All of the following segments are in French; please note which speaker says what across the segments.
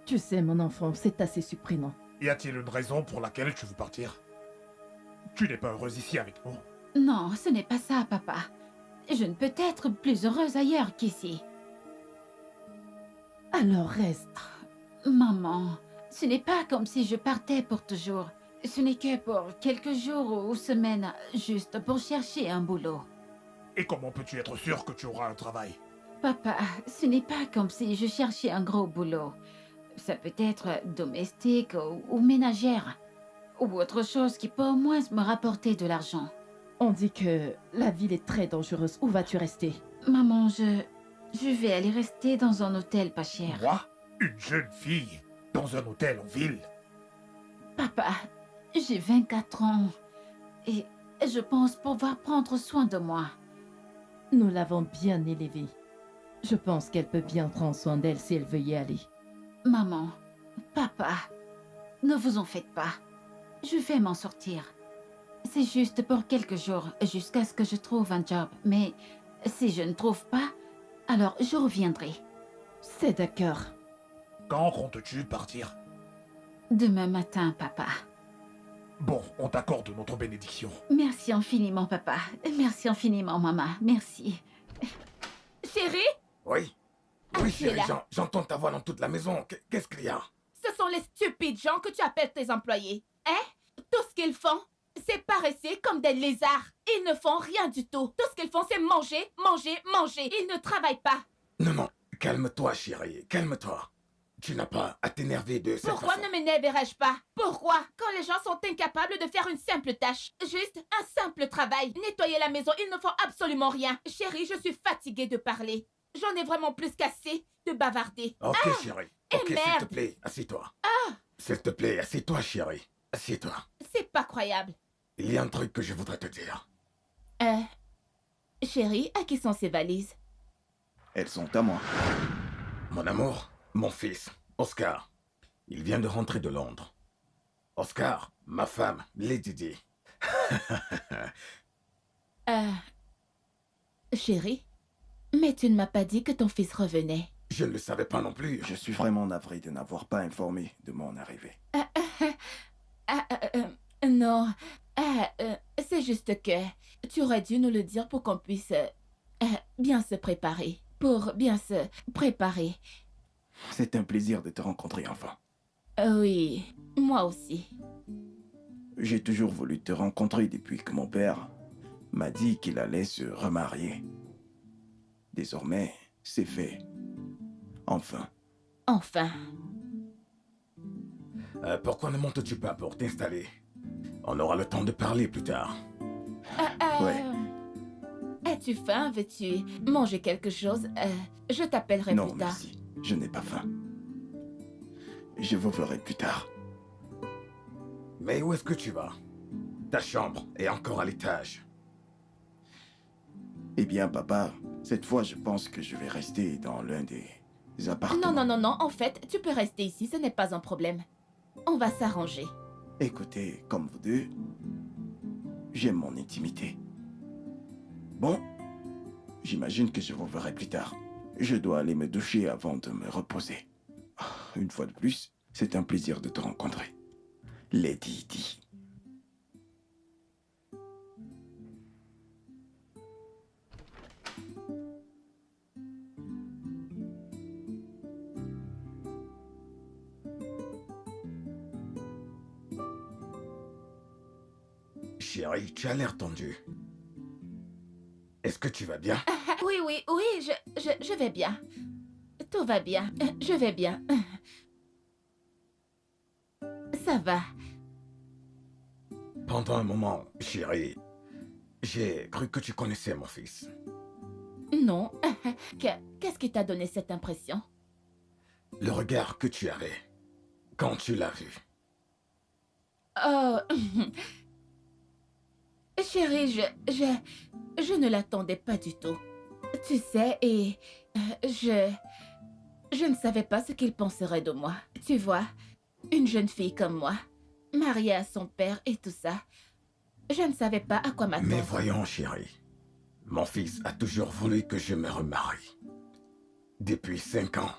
Speaker 1: Tu sais, mon enfant, c'est assez surprenant.
Speaker 2: Y a-t-il une raison pour laquelle tu veux partir? Tu n'es pas heureuse ici avec nous.
Speaker 3: Non, ce n'est pas ça, papa. Je ne peux être plus heureuse ailleurs qu'ici.
Speaker 1: Alors reste.
Speaker 3: Maman, ce n'est pas comme si je partais pour toujours. Ce n'est que pour quelques jours ou semaines, juste pour chercher un boulot.
Speaker 2: Et comment peux-tu être sûr que tu auras un travail?
Speaker 3: Papa, ce n'est pas comme si je cherchais un gros boulot. Ça peut être domestique ou ménagère. Ou autre chose qui peut au moins me rapporter de l'argent.
Speaker 1: On dit que la ville est très dangereuse. Où vas-tu rester?
Speaker 3: Maman, je vais aller rester dans un hôtel pas cher.
Speaker 2: Moi? Une jeune fille? Dans un hôtel en ville?
Speaker 3: Papa, j'ai 24 ans. Et je pense pouvoir prendre soin de moi.
Speaker 1: Nous l'avons bien élevée. Je pense qu'elle peut bien prendre soin d'elle si elle veut y aller.
Speaker 3: Maman, papa, ne vous en faites pas. Je vais m'en sortir. C'est juste pour quelques jours, jusqu'à ce que je trouve un job. Mais si je ne trouve pas, alors je reviendrai.
Speaker 1: C'est d'accord.
Speaker 2: Quand comptes-tu partir?
Speaker 3: Demain matin, papa.
Speaker 2: Bon, on t'accorde notre bénédiction.
Speaker 3: Merci infiniment, papa. Merci infiniment, maman. Merci.
Speaker 4: Chérie,
Speaker 5: Oui.
Speaker 4: Ah,
Speaker 5: Oui,
Speaker 4: tu es
Speaker 5: chérie,
Speaker 4: là.
Speaker 5: j'entends ta voix dans toute la maison. Qu'est-ce qu'il y a?
Speaker 4: ce sont les stupides gens que tu appelles tes employés. Hein? Tout ce qu'ils font, c'est paresser comme des lézards. Ils ne font rien du tout. Tout ce qu'ils font, c'est manger, manger, manger. Ils ne travaillent pas.
Speaker 5: Non, non, calme-toi, chérie, calme-toi. Tu n'as pas à t'énerver de cette
Speaker 4: Pourquoi
Speaker 5: façon.
Speaker 4: ne m'énerverais-je pas? Pourquoi? Quand les gens sont incapables de faire une simple tâche, juste un simple travail, nettoyer la maison, ils ne font absolument rien. Chérie, je suis fatiguée de parler. J'en ai vraiment plus qu'assez de bavarder.
Speaker 5: Ok, chérie.
Speaker 4: et
Speaker 5: Ok, s'il
Speaker 4: merde.
Speaker 5: te plaît, assieds-toi. S'il te plaît, assieds-toi, chérie. Assieds-toi.
Speaker 4: C'est pas croyable.
Speaker 5: Il y a un truc que je voudrais te dire.
Speaker 4: Chérie, à qui sont ces valises?
Speaker 6: Elles sont à moi.
Speaker 5: Mon amour, mon fils, Oscar. Il vient de rentrer de Londres. Oscar, ma femme, Lady Di.
Speaker 4: Chérie, mais tu ne m'as pas dit que ton fils revenait.
Speaker 5: Je ne le savais pas non plus.
Speaker 6: Je suis vraiment navré de n'avoir pas informé de mon arrivée.
Speaker 4: Non, c'est juste que tu aurais dû nous le dire pour qu'on puisse bien se préparer. Pour bien se préparer.
Speaker 6: C'est un plaisir de te rencontrer enfin.
Speaker 4: Oui, moi aussi.
Speaker 6: J'ai toujours voulu te rencontrer depuis que mon père m'a dit qu'il allait se remarier. Désormais, c'est fait. Enfin.
Speaker 4: Enfin.
Speaker 5: Pourquoi ne montes-tu pas pour t'installer? On aura le temps de parler plus tard.
Speaker 6: Ouais.
Speaker 4: As-tu faim? Veux-tu manger quelque chose? Je t'appellerai
Speaker 6: Non,
Speaker 4: plus tard.
Speaker 6: merci. Je n'ai pas faim. Je vous verrai plus tard.
Speaker 5: Mais où est-ce que tu vas? Ta chambre est encore à l'étage.
Speaker 6: Eh bien, papa, cette fois, je pense que je vais rester dans l'un des appartements.
Speaker 4: Non. En fait, tu peux rester ici, ce n'est pas un problème. On va s'arranger.
Speaker 6: Écoutez, comme vous deux, j'aime mon intimité. Bon, j'imagine que je vous verrai plus tard. Je dois aller me doucher avant de me reposer. Une fois de plus, c'est un plaisir de te rencontrer. Lady Di.
Speaker 5: Chérie, tu as l'air tendu. Est-ce que tu vas bien?
Speaker 4: Oui, je vais bien. Tout va bien. Je vais bien. Ça va.
Speaker 5: Pendant un moment, chérie, j'ai cru que tu connaissais mon fils.
Speaker 4: Non. Qu'est-ce qui t'a donné cette impression?
Speaker 5: Le regard que tu avais quand tu l'as vu.
Speaker 4: Oh. Chérie, je ne l'attendais pas du tout. Tu sais, et je ne savais pas ce qu'il penserait de moi. Tu vois, une jeune fille comme moi, mariée à son père et tout ça, je ne savais pas à quoi m'attendre.
Speaker 5: Mais voyons, chérie, mon fils a toujours voulu que je me remarie. Depuis 5 ans.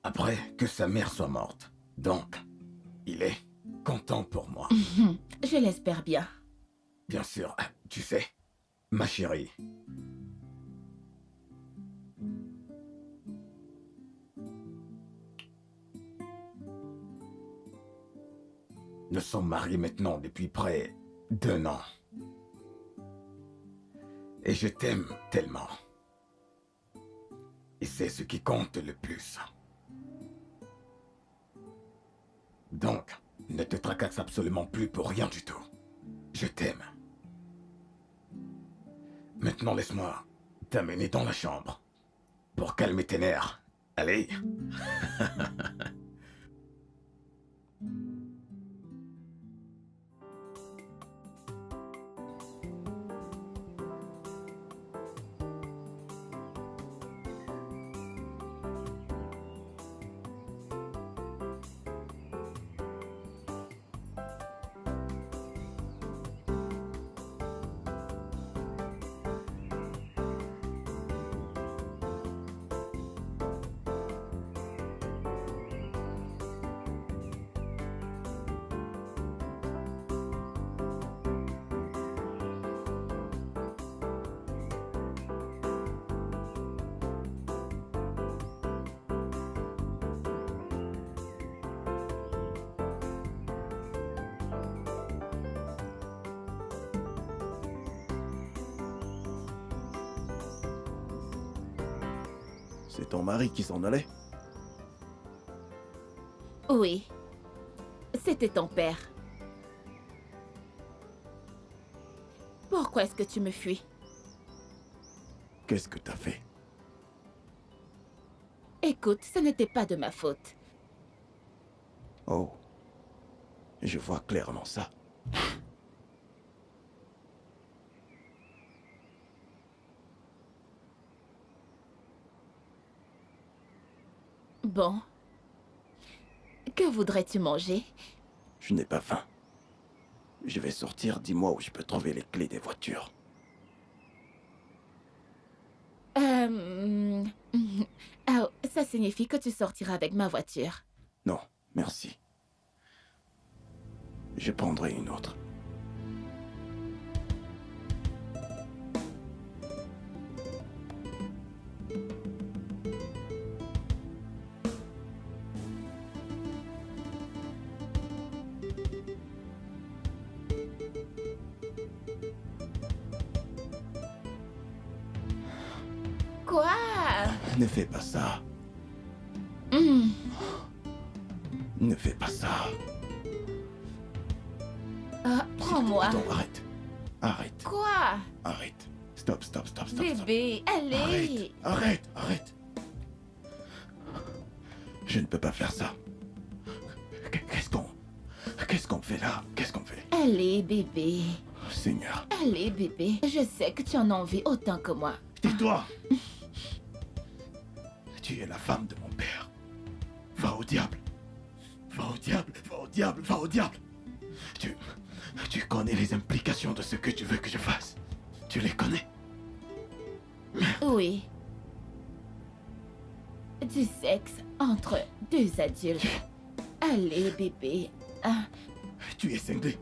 Speaker 5: après que sa mère soit morte. Donc, il est content pour moi.
Speaker 4: Je l'espère bien.
Speaker 5: Bien sûr, tu sais, ma chérie. Nous sommes mariés maintenant depuis près d'1 an. Et je t'aime tellement. Et c'est ce qui compte le plus. Donc, ne te tracasse absolument plus pour rien du tout. Je t'aime. Maintenant, laisse-moi t'amener dans la chambre. Pour calmer tes nerfs. Allez.
Speaker 6: C'est ton mari qui s'en allait?
Speaker 4: Oui. C'était ton père. Pourquoi est-ce que tu me fuis?
Speaker 6: Qu'est-ce que t'as fait?
Speaker 4: Écoute, ce n'était pas de ma faute.
Speaker 6: Oh. Je vois clairement ça.
Speaker 4: Bon. Que voudrais-tu manger?
Speaker 6: Je n'ai pas faim. Je vais sortir, dis-moi où je peux trouver les clés des voitures.
Speaker 4: Ah, ça signifie que tu sortiras avec ma voiture.
Speaker 6: Non, merci. Je prendrai une autre.
Speaker 4: Quoi?
Speaker 6: Ne fais pas ça. Ne fais pas ça.
Speaker 4: Ah, prends-moi.
Speaker 6: Attends, arrête. Arrête.
Speaker 4: Quoi?
Speaker 6: Arrête. Stop, stop, stop, stop. stop.
Speaker 4: Bébé, allez.
Speaker 6: Arrête, arrête. Je ne peux pas faire ça. Qu'est-ce qu'on fait là? Qu'est-ce qu'on fait?
Speaker 4: Allez, bébé.
Speaker 6: Seigneur.
Speaker 4: Allez, bébé. Je sais que tu en as envie autant que moi.
Speaker 6: Tais-toi. Tu es la femme de mon père. Va au diable. Va au diable, va au diable, va au diable. Tu connais les implications de ce que tu veux que je fasse. Tu les connais.
Speaker 4: Oui. Du sexe entre deux adultes. Allez, bébé. Ah,
Speaker 6: Tu es cinglé.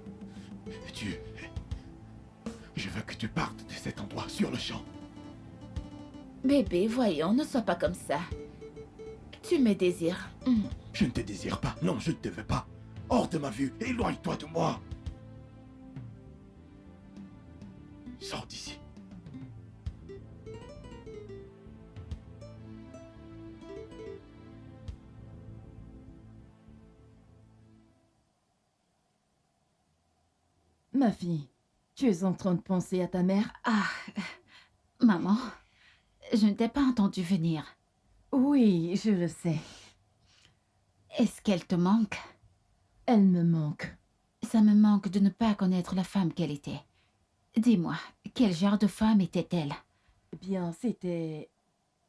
Speaker 6: Je veux que tu partes de cet endroit sur le champ.
Speaker 4: bébé, voyons, ne sois pas comme ça. Tu me désires.
Speaker 6: Je ne te désire pas. Non, je ne te veux pas. Hors de ma vue. Éloigne-toi de moi. Sors d'ici.
Speaker 1: Ma fille, tu es en train de penser à ta mère?
Speaker 3: Ah, maman, je ne t'ai pas entendu venir.
Speaker 1: Oui, je le sais.
Speaker 3: Est-ce qu'elle te manque?
Speaker 1: Elle me manque.
Speaker 3: Ça me manque de ne pas connaître la femme qu'elle était. Dis-moi, quel genre de femme était-elle?
Speaker 1: Eh bien, c'était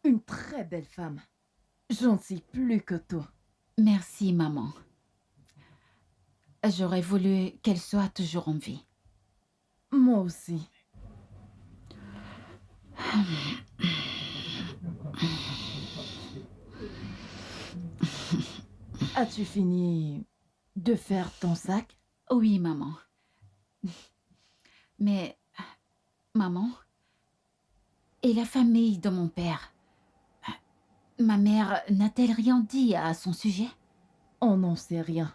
Speaker 1: une très belle femme. J'en sais plus que toi.
Speaker 3: Merci, maman. J'aurais voulu qu'elle soit toujours en vie.
Speaker 1: Moi aussi. As-tu fini de faire ton sac?
Speaker 3: Oui, maman. Mais, maman, et la famille de mon père? Ma mère n'a-t-elle rien dit à son sujet?
Speaker 1: On n'en sait rien.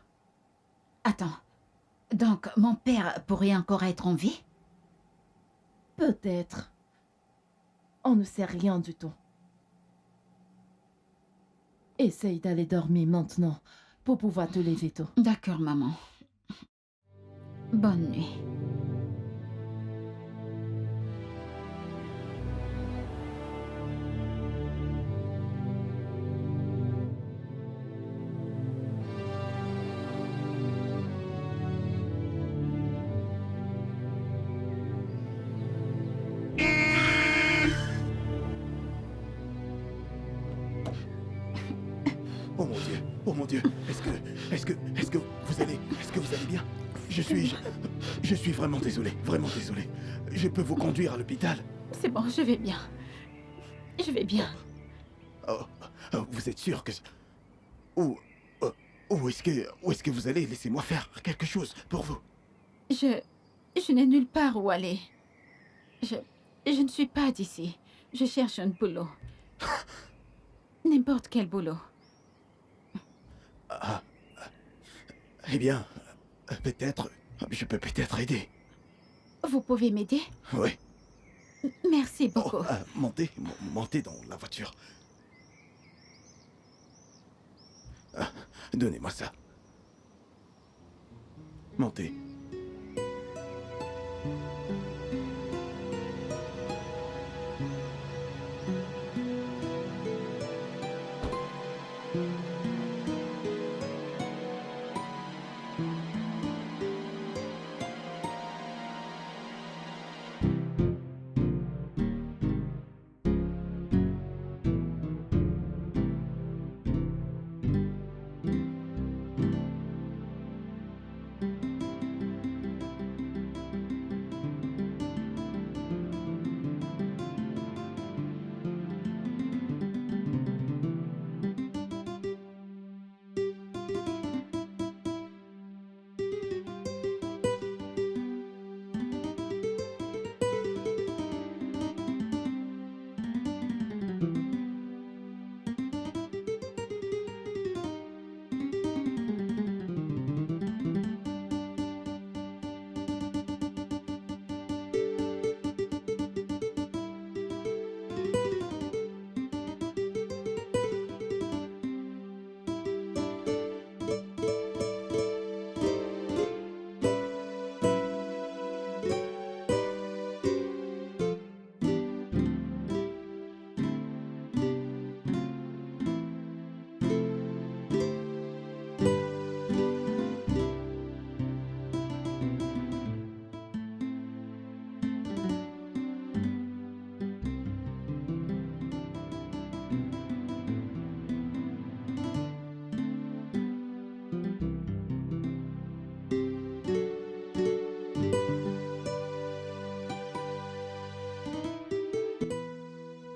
Speaker 3: Attends, donc mon père pourrait encore être en vie?
Speaker 1: Peut-être. On ne sait rien du tout. Essaye d'aller dormir maintenant pour pouvoir te lever tôt.
Speaker 3: D'accord, maman. Bonne nuit.
Speaker 6: Oh mon Dieu, est-ce que vous allez bien? Je suis vraiment désolé. Je peux vous conduire à l'hôpital?
Speaker 3: C'est bon, je vais bien. Je vais bien.
Speaker 6: Vous êtes sûr que... Où est-ce que vous allez? Laissez-moi faire quelque chose pour vous.
Speaker 3: Je n'ai nulle part où aller. Je ne suis pas d'ici. Je cherche un boulot. N'importe quel boulot.
Speaker 6: Eh bien, peut-être... Je peux peut-être aider.
Speaker 3: Vous pouvez m'aider?
Speaker 6: Oui.
Speaker 3: Merci beaucoup.
Speaker 6: Montez dans la voiture. Donnez-moi ça. Montez.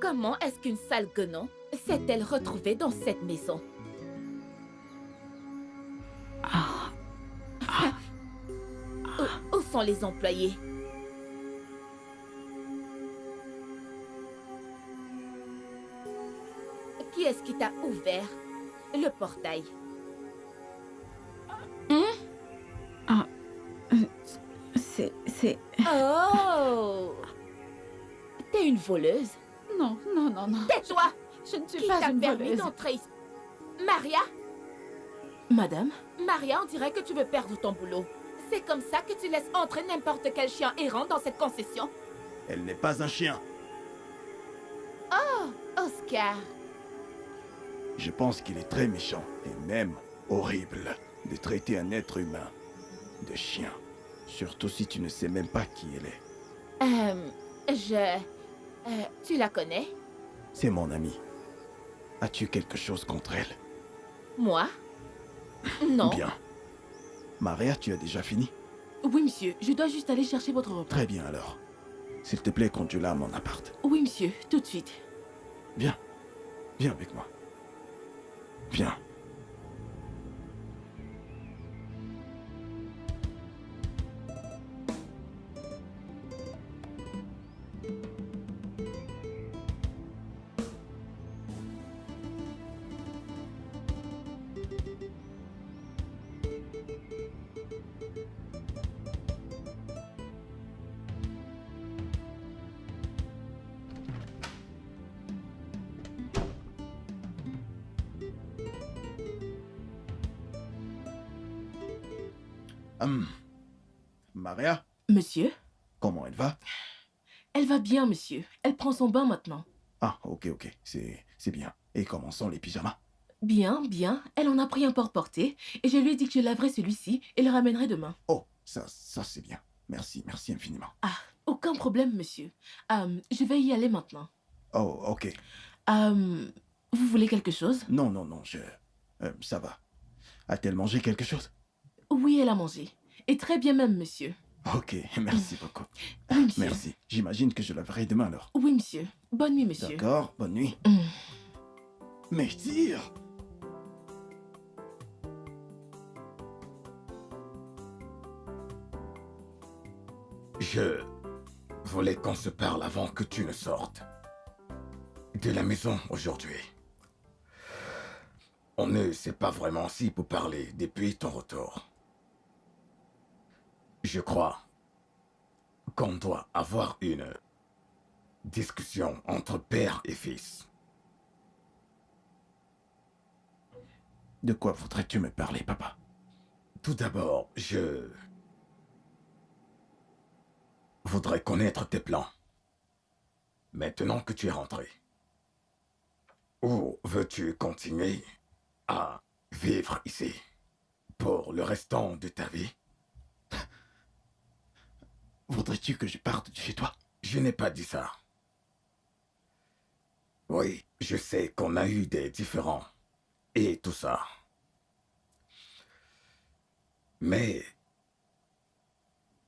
Speaker 4: Comment est-ce qu'une sale guenon s'est-elle retrouvée dans cette maison? Où sont les employés? Qui est-ce qui t'a ouvert le portail?
Speaker 3: C'est...
Speaker 4: Oh! T'es une voleuse?
Speaker 3: Non.
Speaker 4: Tais-toi!
Speaker 3: Je ne suis
Speaker 4: Qui
Speaker 3: pas
Speaker 4: t'a
Speaker 3: une
Speaker 4: permis
Speaker 3: voleuse.
Speaker 4: d'entrer ici? Maria?
Speaker 1: Madame?
Speaker 4: Maria, on dirait que tu veux perdre ton boulot. C'est comme ça que tu laisses entrer n'importe quel chien errant dans cette concession?
Speaker 6: Elle n'est pas un chien.
Speaker 4: Oscar,
Speaker 6: Je pense qu'il est très méchant et même horrible de traiter un être humain de chien. Surtout si tu ne sais même pas qui elle est.
Speaker 4: tu la connais?
Speaker 6: C'est mon amie. As-tu quelque chose contre elle?
Speaker 4: Moi? Non.
Speaker 6: Bien. Maria, tu as déjà fini?
Speaker 7: Oui, monsieur. Je dois juste aller chercher votre repas.
Speaker 6: Très bien alors. S'il te plaît, conduis-la à mon appart.
Speaker 7: Oui, monsieur. Tout de suite.
Speaker 6: Viens. Viens avec moi. Viens. Maria,
Speaker 7: Monsieur?
Speaker 6: comment elle va?
Speaker 7: Elle va bien, monsieur. Elle prend son bain maintenant.
Speaker 6: Ah, ok, c'est bien. Et comment sont les pyjamas?
Speaker 7: Bien, bien. Elle en a pris un porte-portée et je lui ai dit que je laverai celui-ci et le ramènerai demain.
Speaker 6: Oh, ça c'est bien. Merci infiniment.
Speaker 7: Ah, aucun problème, monsieur. Je vais y aller maintenant.
Speaker 6: Oh, ok.
Speaker 7: Vous voulez quelque chose?
Speaker 6: Non, ça va. A-t-elle mangé quelque chose?
Speaker 7: Oui, elle a mangé. Et très bien même, monsieur.
Speaker 6: Ok, merci beaucoup.
Speaker 7: Oui, monsieur.
Speaker 6: Merci. J'imagine que je la verrai demain alors.
Speaker 7: Oui, monsieur. Bonne nuit, monsieur.
Speaker 6: D'accord, bonne nuit. Mais sire!
Speaker 5: Je voulais qu'on se parle avant que tu ne sortes de la maison aujourd'hui. On ne s'est pas vraiment assis pour parler depuis ton retour. Je crois qu'on doit avoir une discussion entre père et fils.
Speaker 6: De quoi voudrais-tu me parler, papa?
Speaker 5: Tout d'abord, je voudrais connaître tes plans. Maintenant que tu es rentré. Ou veux-tu continuer à vivre ici pour le restant de ta vie?
Speaker 6: Voudrais-tu que je parte de chez toi?
Speaker 5: Je n'ai pas dit ça. Oui, je sais qu'on a eu des différends et tout ça. Mais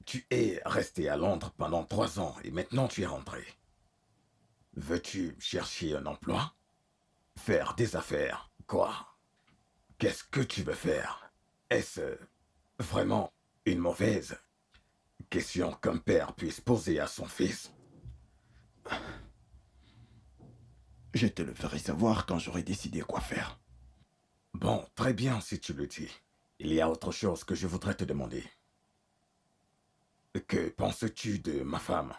Speaker 5: tu es resté à Londres pendant 3 ans et maintenant tu es rentré. Veux-tu chercher un emploi? Faire des affaires? Quoi? Qu'est-ce que tu veux faire? Est-ce vraiment une mauvaise question qu'un père puisse poser à son fils?
Speaker 6: Je te le ferai savoir quand j'aurai décidé quoi faire.
Speaker 5: Bon, très bien si tu le dis. Il y a autre chose que je voudrais te demander. Que penses-tu de ma femme?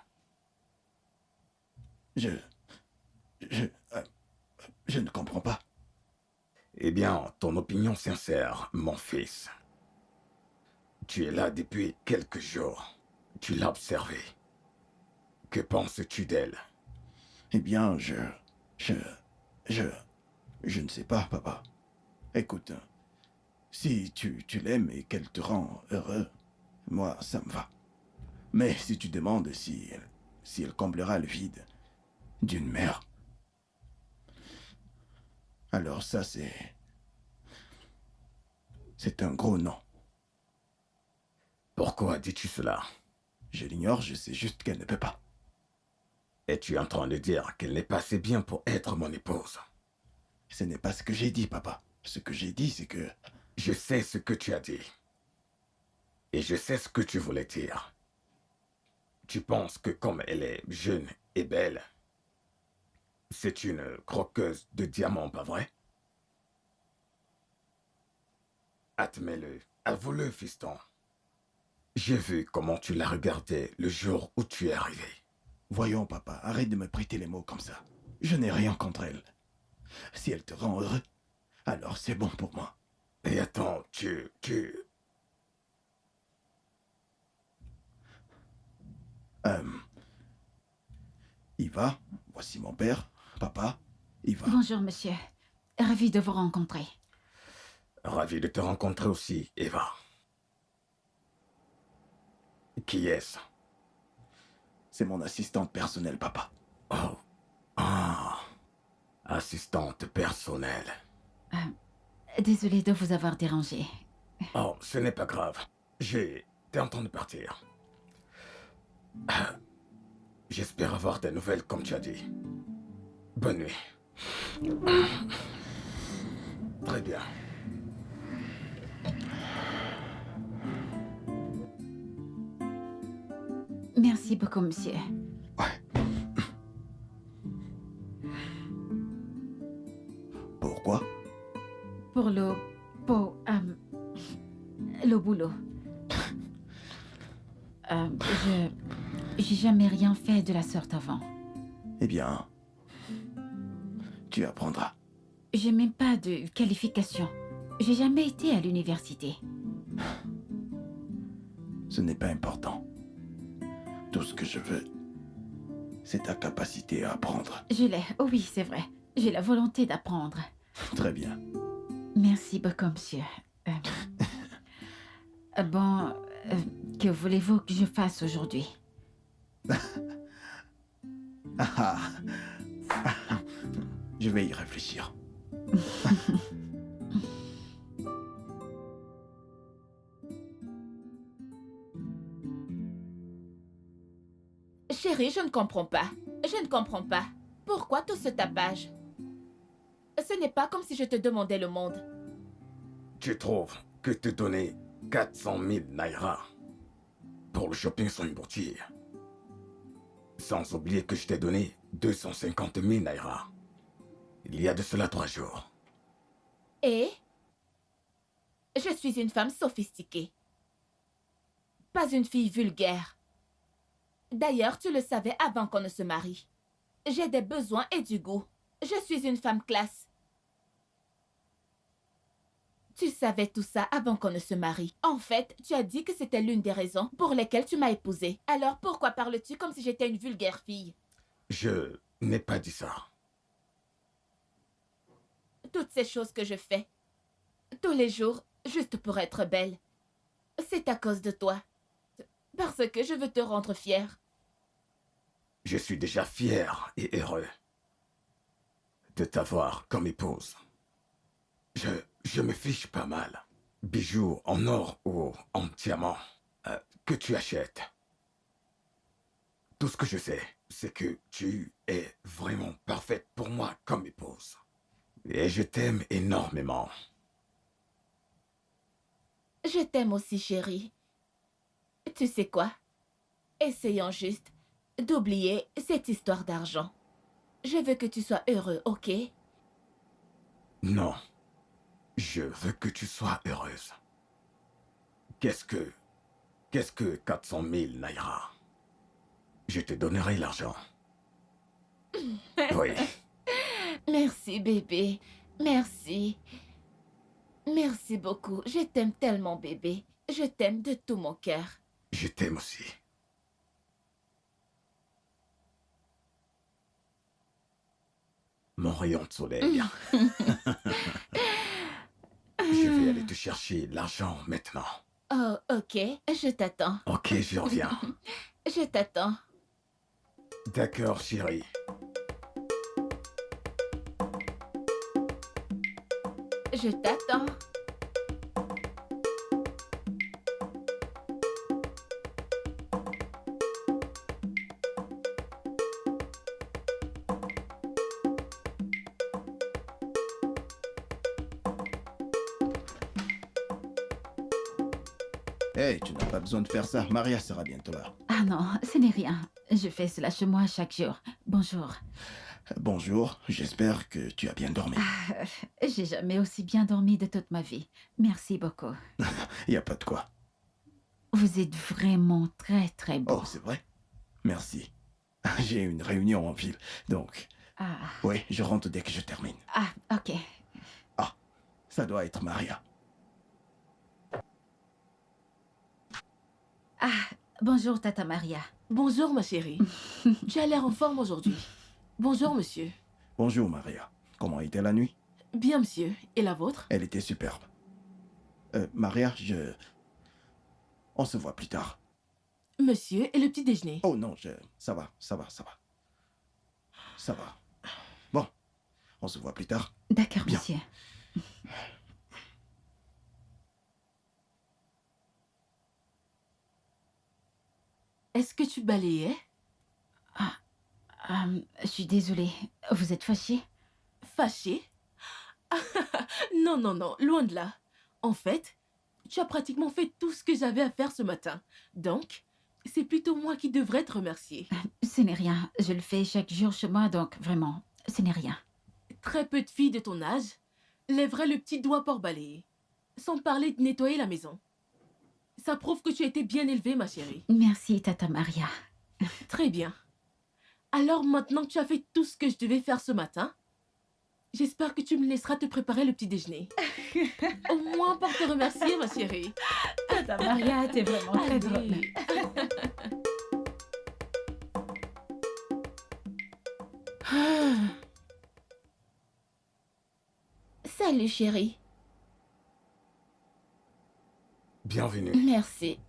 Speaker 6: Je ne comprends pas.
Speaker 5: Eh bien, ton opinion sincère, mon fils. Tu es là depuis quelques jours. Tu l'as observée. Que penses-tu d'elle?
Speaker 6: Eh bien, je ne sais pas, papa. Écoute, si tu l'aimes et qu'elle te rend heureux, moi, ça me va. Mais si tu demandes si elle comblera le vide d'une mère, alors ça, c'est un gros non.
Speaker 5: Pourquoi dis-tu cela?
Speaker 6: Je l'ignore, je sais juste qu'elle ne peut pas.
Speaker 5: Es-tu en train de dire qu'elle n'est pas assez bien pour être mon épouse?
Speaker 6: Ce n'est pas ce que j'ai dit, papa. Ce que j'ai dit, c'est que...
Speaker 5: Je sais ce que tu as dit. Et je sais ce que tu voulais dire. Tu penses que comme elle est jeune et belle, c'est une croqueuse de diamants, pas vrai? Admets-le, avoue-le, fiston. J'ai vu comment tu la regardais le jour où tu es arrivé.
Speaker 6: Voyons, papa, arrête de me prêter les mots comme ça. Je n'ai rien contre elle. Si elle te rend heureux, alors c'est bon pour moi.
Speaker 5: Et attends,
Speaker 6: Eva, voici mon père, papa, Eva.
Speaker 3: Bonjour, monsieur. Ravi de vous rencontrer.
Speaker 5: Ravi de te rencontrer aussi, Eva. Qui est-ce?
Speaker 6: C'est mon assistante personnelle, papa.
Speaker 5: Oh. Ah. Assistante personnelle.
Speaker 3: Désolée de vous avoir dérangé.
Speaker 5: Oh, ce n'est pas grave. J'étais en train de partir. J'espère avoir des nouvelles comme tu as dit. Bonne nuit. Très bien.
Speaker 3: Merci beaucoup, monsieur.
Speaker 6: Pourquoi?
Speaker 3: Pour le boulot. J'ai jamais rien fait de la sorte avant.
Speaker 6: Eh bien, tu apprendras.
Speaker 3: J'ai même pas de qualification. J'ai jamais été à l'université.
Speaker 6: Ce n'est pas important. Tout ce que je veux, c'est ta capacité à apprendre.
Speaker 3: Je l'ai. Oh oui, c'est vrai. J'ai la volonté d'apprendre.
Speaker 6: Très bien.
Speaker 3: Merci beaucoup, monsieur. Bon, que voulez-vous que je fasse aujourd'hui?
Speaker 6: Ah, ah. Je vais y réfléchir.
Speaker 4: Chérie, je ne comprends pas. Je ne comprends pas. Pourquoi tout ce tapage? Ce n'est pas comme si je te demandais le monde.
Speaker 5: Tu trouves que te donner 400 000 naira pour le shopping sans une bourtière, sans oublier que je t'ai donné 250 000 naira il y a de cela 3 jours.
Speaker 4: Et je suis une femme sophistiquée. Pas une fille vulgaire. D'ailleurs, tu le savais avant qu'on ne se marie. J'ai des besoins et du goût. Je suis une femme classe. Tu savais tout ça avant qu'on ne se marie. En fait, tu as dit que c'était l'une des raisons pour lesquelles tu m'as épousée. Alors pourquoi parles-tu comme si j'étais une vulgaire fille?
Speaker 5: Je n'ai pas dit ça.
Speaker 4: Toutes ces choses que je fais, tous les jours, juste pour être belle, c'est à cause de toi. Parce que je veux te rendre fière.
Speaker 5: Je suis déjà fier et heureux de t'avoir comme épouse. Je me fiche pas mal. Bijoux en or ou en diamant que tu achètes. Tout ce que je sais, c'est que tu es vraiment parfaite pour moi comme épouse. Et je t'aime énormément.
Speaker 4: Je t'aime aussi, chérie. Tu sais quoi? Essayons juste d'oublier cette histoire d'argent. Je veux que tu sois heureux, ok?
Speaker 5: Non. Je veux que tu sois heureuse. Qu'est-ce que 400 000 naira? Je te donnerai l'argent. Oui.
Speaker 4: Merci, bébé. Merci. Merci beaucoup. Je t'aime tellement, bébé. Je t'aime de tout mon cœur.
Speaker 5: Je t'aime aussi. Mon rayon de soleil. Je vais aller te chercher l'argent maintenant.
Speaker 4: Oh, ok. Je t'attends.
Speaker 5: Ok, je reviens.
Speaker 4: Je t'attends.
Speaker 5: D'accord, chérie.
Speaker 4: Je t'attends.
Speaker 6: Hey, tu n'as pas besoin de faire ça. Maria sera bientôt là.
Speaker 3: Ah non, ce n'est rien. Je fais cela chez moi chaque jour. Bonjour.
Speaker 6: Bonjour, j'espère que tu as bien dormi.
Speaker 3: J'ai jamais aussi bien dormi de toute ma vie. Merci beaucoup.
Speaker 6: Il n'y a pas de quoi.
Speaker 3: Vous êtes vraiment très très beau.
Speaker 6: Oh, c'est vrai? Merci. J'ai une réunion en ville, donc...
Speaker 3: Ah,
Speaker 6: Oui, je rentre dès que je termine.
Speaker 3: ah, ok.
Speaker 6: Ah, ça doit être Maria.
Speaker 3: Ah, bonjour Tata Maria.
Speaker 7: Bonjour, ma chérie. Tu as l'air en forme aujourd'hui. Bonjour, monsieur.
Speaker 6: Bonjour Maria. Comment était la nuit?
Speaker 7: Bien, monsieur. Et la vôtre?
Speaker 6: Elle était superbe. Maria, on se voit plus tard.
Speaker 7: Monsieur, et le petit déjeuner?
Speaker 6: Oh non, ça va. Ça va. Bon, on se voit plus tard.
Speaker 3: D'accord,
Speaker 6: Bien.
Speaker 3: monsieur.
Speaker 7: Est-ce que tu balayais?
Speaker 3: Je suis désolée. Vous êtes fâché?
Speaker 7: Fâché? Non, non, non, loin de là. En fait, tu as pratiquement fait tout ce que j'avais à faire ce matin. Donc, c'est plutôt moi qui devrais te remercier.
Speaker 3: Ce n'est rien. Je le fais chaque jour chez moi, donc vraiment, ce n'est rien.
Speaker 7: Très peu de filles de ton âge lèveraient le petit doigt pour balayer. Sans parler de nettoyer la maison. Ça prouve que tu as été bien élevée, ma chérie.
Speaker 3: Merci, Tata Maria.
Speaker 7: Très bien. Alors maintenant que tu as fait tout ce que je devais faire ce matin, j'espère que tu me laisseras te préparer le petit déjeuner. Au moins pour te remercier, ma chérie.
Speaker 3: Tata Maria, t'es vraiment très drôle.
Speaker 7: Allez.
Speaker 4: Salut, chérie.
Speaker 5: Bienvenue.
Speaker 4: Merci.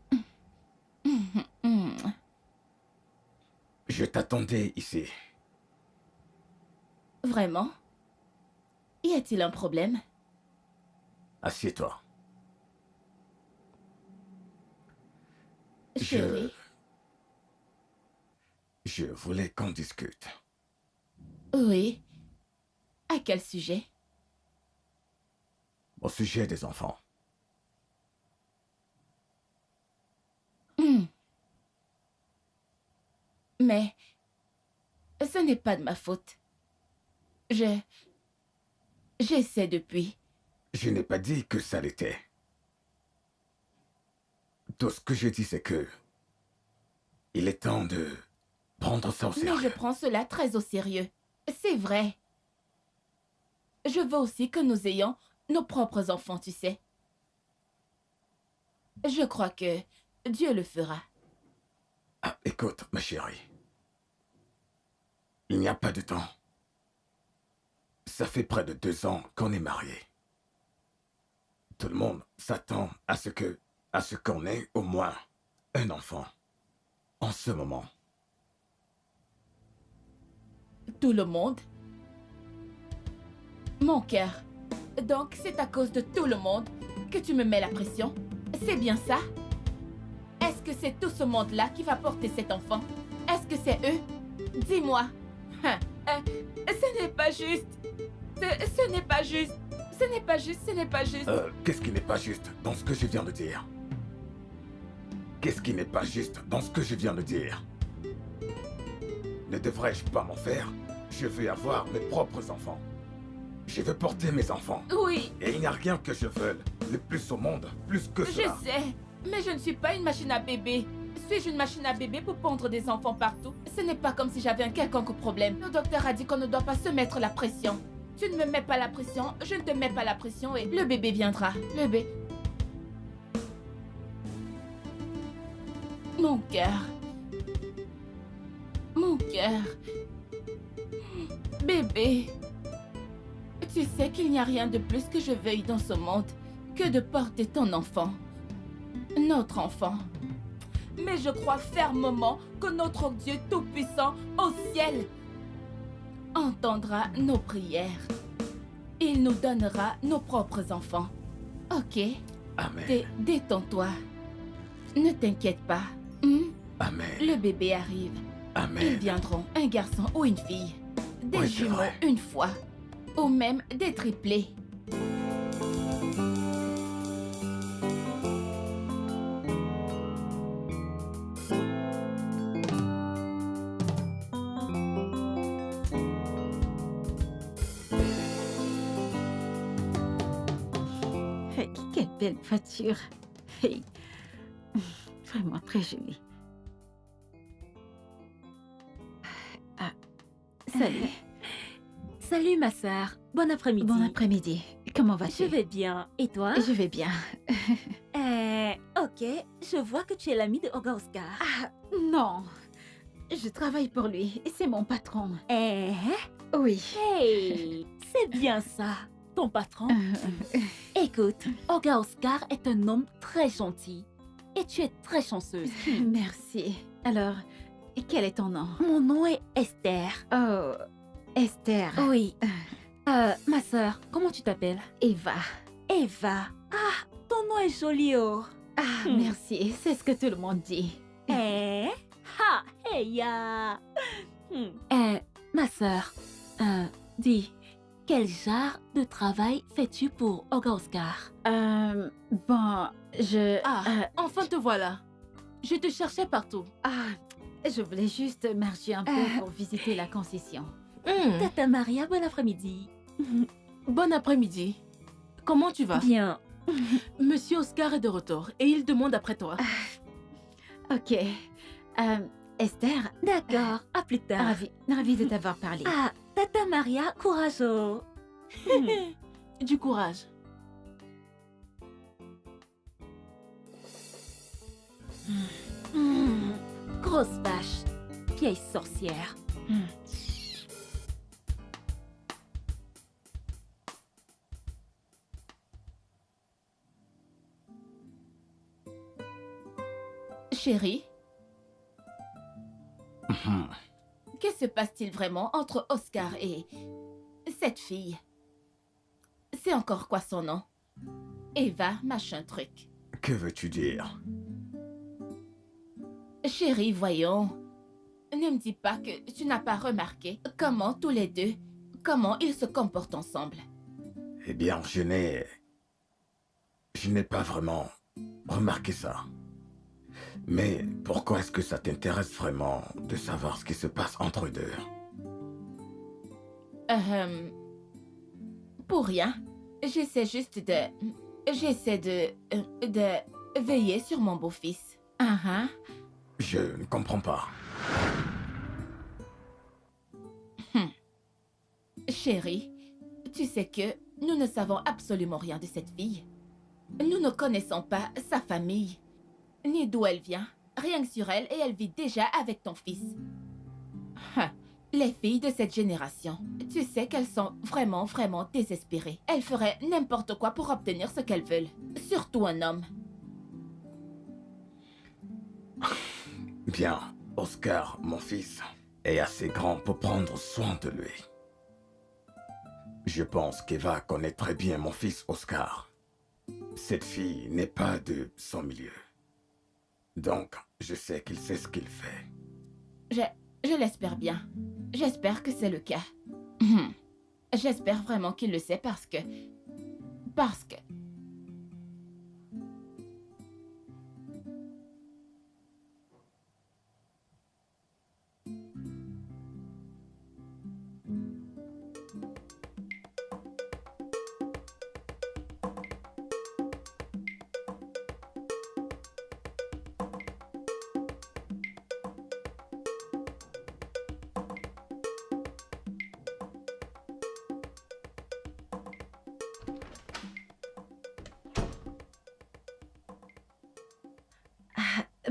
Speaker 5: Je t'attendais ici.
Speaker 4: Vraiment? Y a-t-il un problème?
Speaker 5: Assieds-toi.
Speaker 4: Chérie,
Speaker 5: Je voulais qu'on discute.
Speaker 4: oui. À quel sujet?
Speaker 5: Au sujet des enfants.
Speaker 4: Mais ce n'est pas de ma faute. J'essaie depuis.
Speaker 5: Je n'ai pas dit que ça l'était. Tout ce que je dis, c'est que... il est temps de prendre ça au
Speaker 4: Mais je
Speaker 5: sérieux.
Speaker 4: prends cela très au sérieux. C'est vrai. Je veux aussi que nous ayons nos propres enfants, tu sais. Je crois que Dieu le fera.
Speaker 5: Ah, écoute, ma chérie. Il n'y a pas de temps. Ça fait près de 2 ans qu'on est mariés. Tout le monde s'attend à ce qu'on ait au moins un enfant. En ce moment.
Speaker 4: Tout le monde? Mon cœur. Donc, c'est à cause de tout le monde que tu me mets la pression? C'est bien ça? Est-ce que c'est tout ce monde-là qui va porter cet enfant? Est-ce que c'est eux? Dis-moi. Ce n'est pas juste. Ce n'est pas juste. Ce n'est pas juste, ce n'est pas juste.
Speaker 5: Qu'est-ce qui n'est pas juste dans ce que je viens de dire? Qu'est-ce qui n'est pas juste dans ce que je viens de dire? Ne devrais-je pas m'en faire? Je veux avoir mes propres enfants. Je veux porter mes enfants.
Speaker 4: Oui,
Speaker 5: Et il n'y a rien que je veuille le plus au monde, plus que
Speaker 4: je
Speaker 5: cela.
Speaker 4: sais. Mais je ne suis pas une machine à bébé. Suis-je une machine à bébé pour pondre des enfants partout? Ce n'est pas comme si j'avais un quelconque problème. Le docteur a dit qu'on ne doit pas se mettre la pression. Tu ne me mets pas la pression, je ne te mets pas la pression et le bébé viendra. Le bébé... Mon cœur. Mon cœur. Bébé. Tu sais qu'il n'y a rien de plus que je veuille dans ce monde que de porter ton enfant. Notre enfant. Mais je crois fermement que notre Dieu Tout-Puissant au ciel entendra nos prières. Il nous donnera nos propres enfants. Ok?
Speaker 5: Amen.
Speaker 4: Détends-toi. Ne t'inquiète pas. Hmm?
Speaker 5: Amen.
Speaker 4: Le bébé arrive. Ils
Speaker 5: Amen.
Speaker 4: viendront, un garçon ou une fille. Des
Speaker 5: Oui, c'est
Speaker 4: jumeaux
Speaker 5: vrai.
Speaker 4: une fois. Ou même des triplés.
Speaker 3: Hey, quelle belle voiture. Hey. Vraiment très jolie. Salut.
Speaker 8: Salut ma sœur, bon après-midi.
Speaker 3: Bon après-midi. Comment
Speaker 8: Je
Speaker 3: vas-tu?
Speaker 8: vais bien. Et toi?
Speaker 3: Je vais bien.
Speaker 8: Ok, je vois que tu es l'ami de Oga Oscar.
Speaker 3: Ah, non. Je travaille pour lui. C'est mon patron.
Speaker 8: Hey,
Speaker 3: Oui.
Speaker 8: c'est bien ça, ton patron. Écoute, Oga Oscar est un homme très gentil. Et tu es très chanceuse.
Speaker 3: Merci. Alors, quel est ton nom?
Speaker 8: Mon nom est Esther.
Speaker 3: Oh, Esther.
Speaker 8: Oui. Ma sœur, comment tu t'appelles?
Speaker 3: Eva.
Speaker 8: Eva. Ah, ton nom est joli, oh.
Speaker 3: Ah, merci. C'est ce que tout le monde dit.
Speaker 8: Ha, hey ya. Ma sœur, dis, quel genre de travail fais-tu pour Oga Oscar?
Speaker 3: Bon,
Speaker 7: Enfin te voilà. Je te cherchais partout.
Speaker 3: je voulais juste marcher un peu pour visiter la concession.
Speaker 8: Tata Maria, bon après-midi.
Speaker 7: Bon après-midi. Comment tu vas?
Speaker 8: Bien.
Speaker 7: Monsieur Oscar est de retour et il demande après toi.
Speaker 3: Ok. Esther,
Speaker 8: D'accord, à plus tard.
Speaker 3: ravie de t'avoir parlé.
Speaker 8: Ah, Tata Maria, courageux.
Speaker 7: Du courage.
Speaker 8: Grosse vache. Vieille sorcière.
Speaker 4: Chérie,
Speaker 5: Mhm.
Speaker 4: que se passe-t-il vraiment entre Oscar et cette fille? C'est encore quoi son nom? Eva, machin truc.
Speaker 5: Que veux-tu dire?
Speaker 4: Chérie, voyons. Ne me dis pas que tu n'as pas remarqué comment tous les deux, comment ils se comportent ensemble.
Speaker 5: Eh bien, je n'ai pas vraiment remarqué ça. Mais pourquoi est-ce que ça t'intéresse vraiment de savoir ce qui se passe entre eux deux?
Speaker 4: Pour rien. J'essaie juste de... J'essaie de veiller sur mon beau-fils. Ah ah.
Speaker 5: Je ne comprends pas.
Speaker 4: Chérie, tu sais que nous ne savons absolument rien de cette fille. Nous ne connaissons pas sa famille, ni d'où elle vient. Rien que sur elle, et elle vit déjà avec ton fils. Les filles de cette génération, tu sais qu'elles sont vraiment, vraiment désespérées. Elles feraient n'importe quoi pour obtenir ce qu'elles veulent. Surtout un homme.
Speaker 5: Bien, Oscar, mon fils, est assez grand pour prendre soin de lui. Je pense qu'Eva connaît très bien mon fils Oscar. Cette fille n'est pas de son milieu. Donc, je sais qu'il sait ce qu'il fait.
Speaker 4: Je l'espère bien. J'espère que c'est le cas. J'espère vraiment qu'il le sait parce que...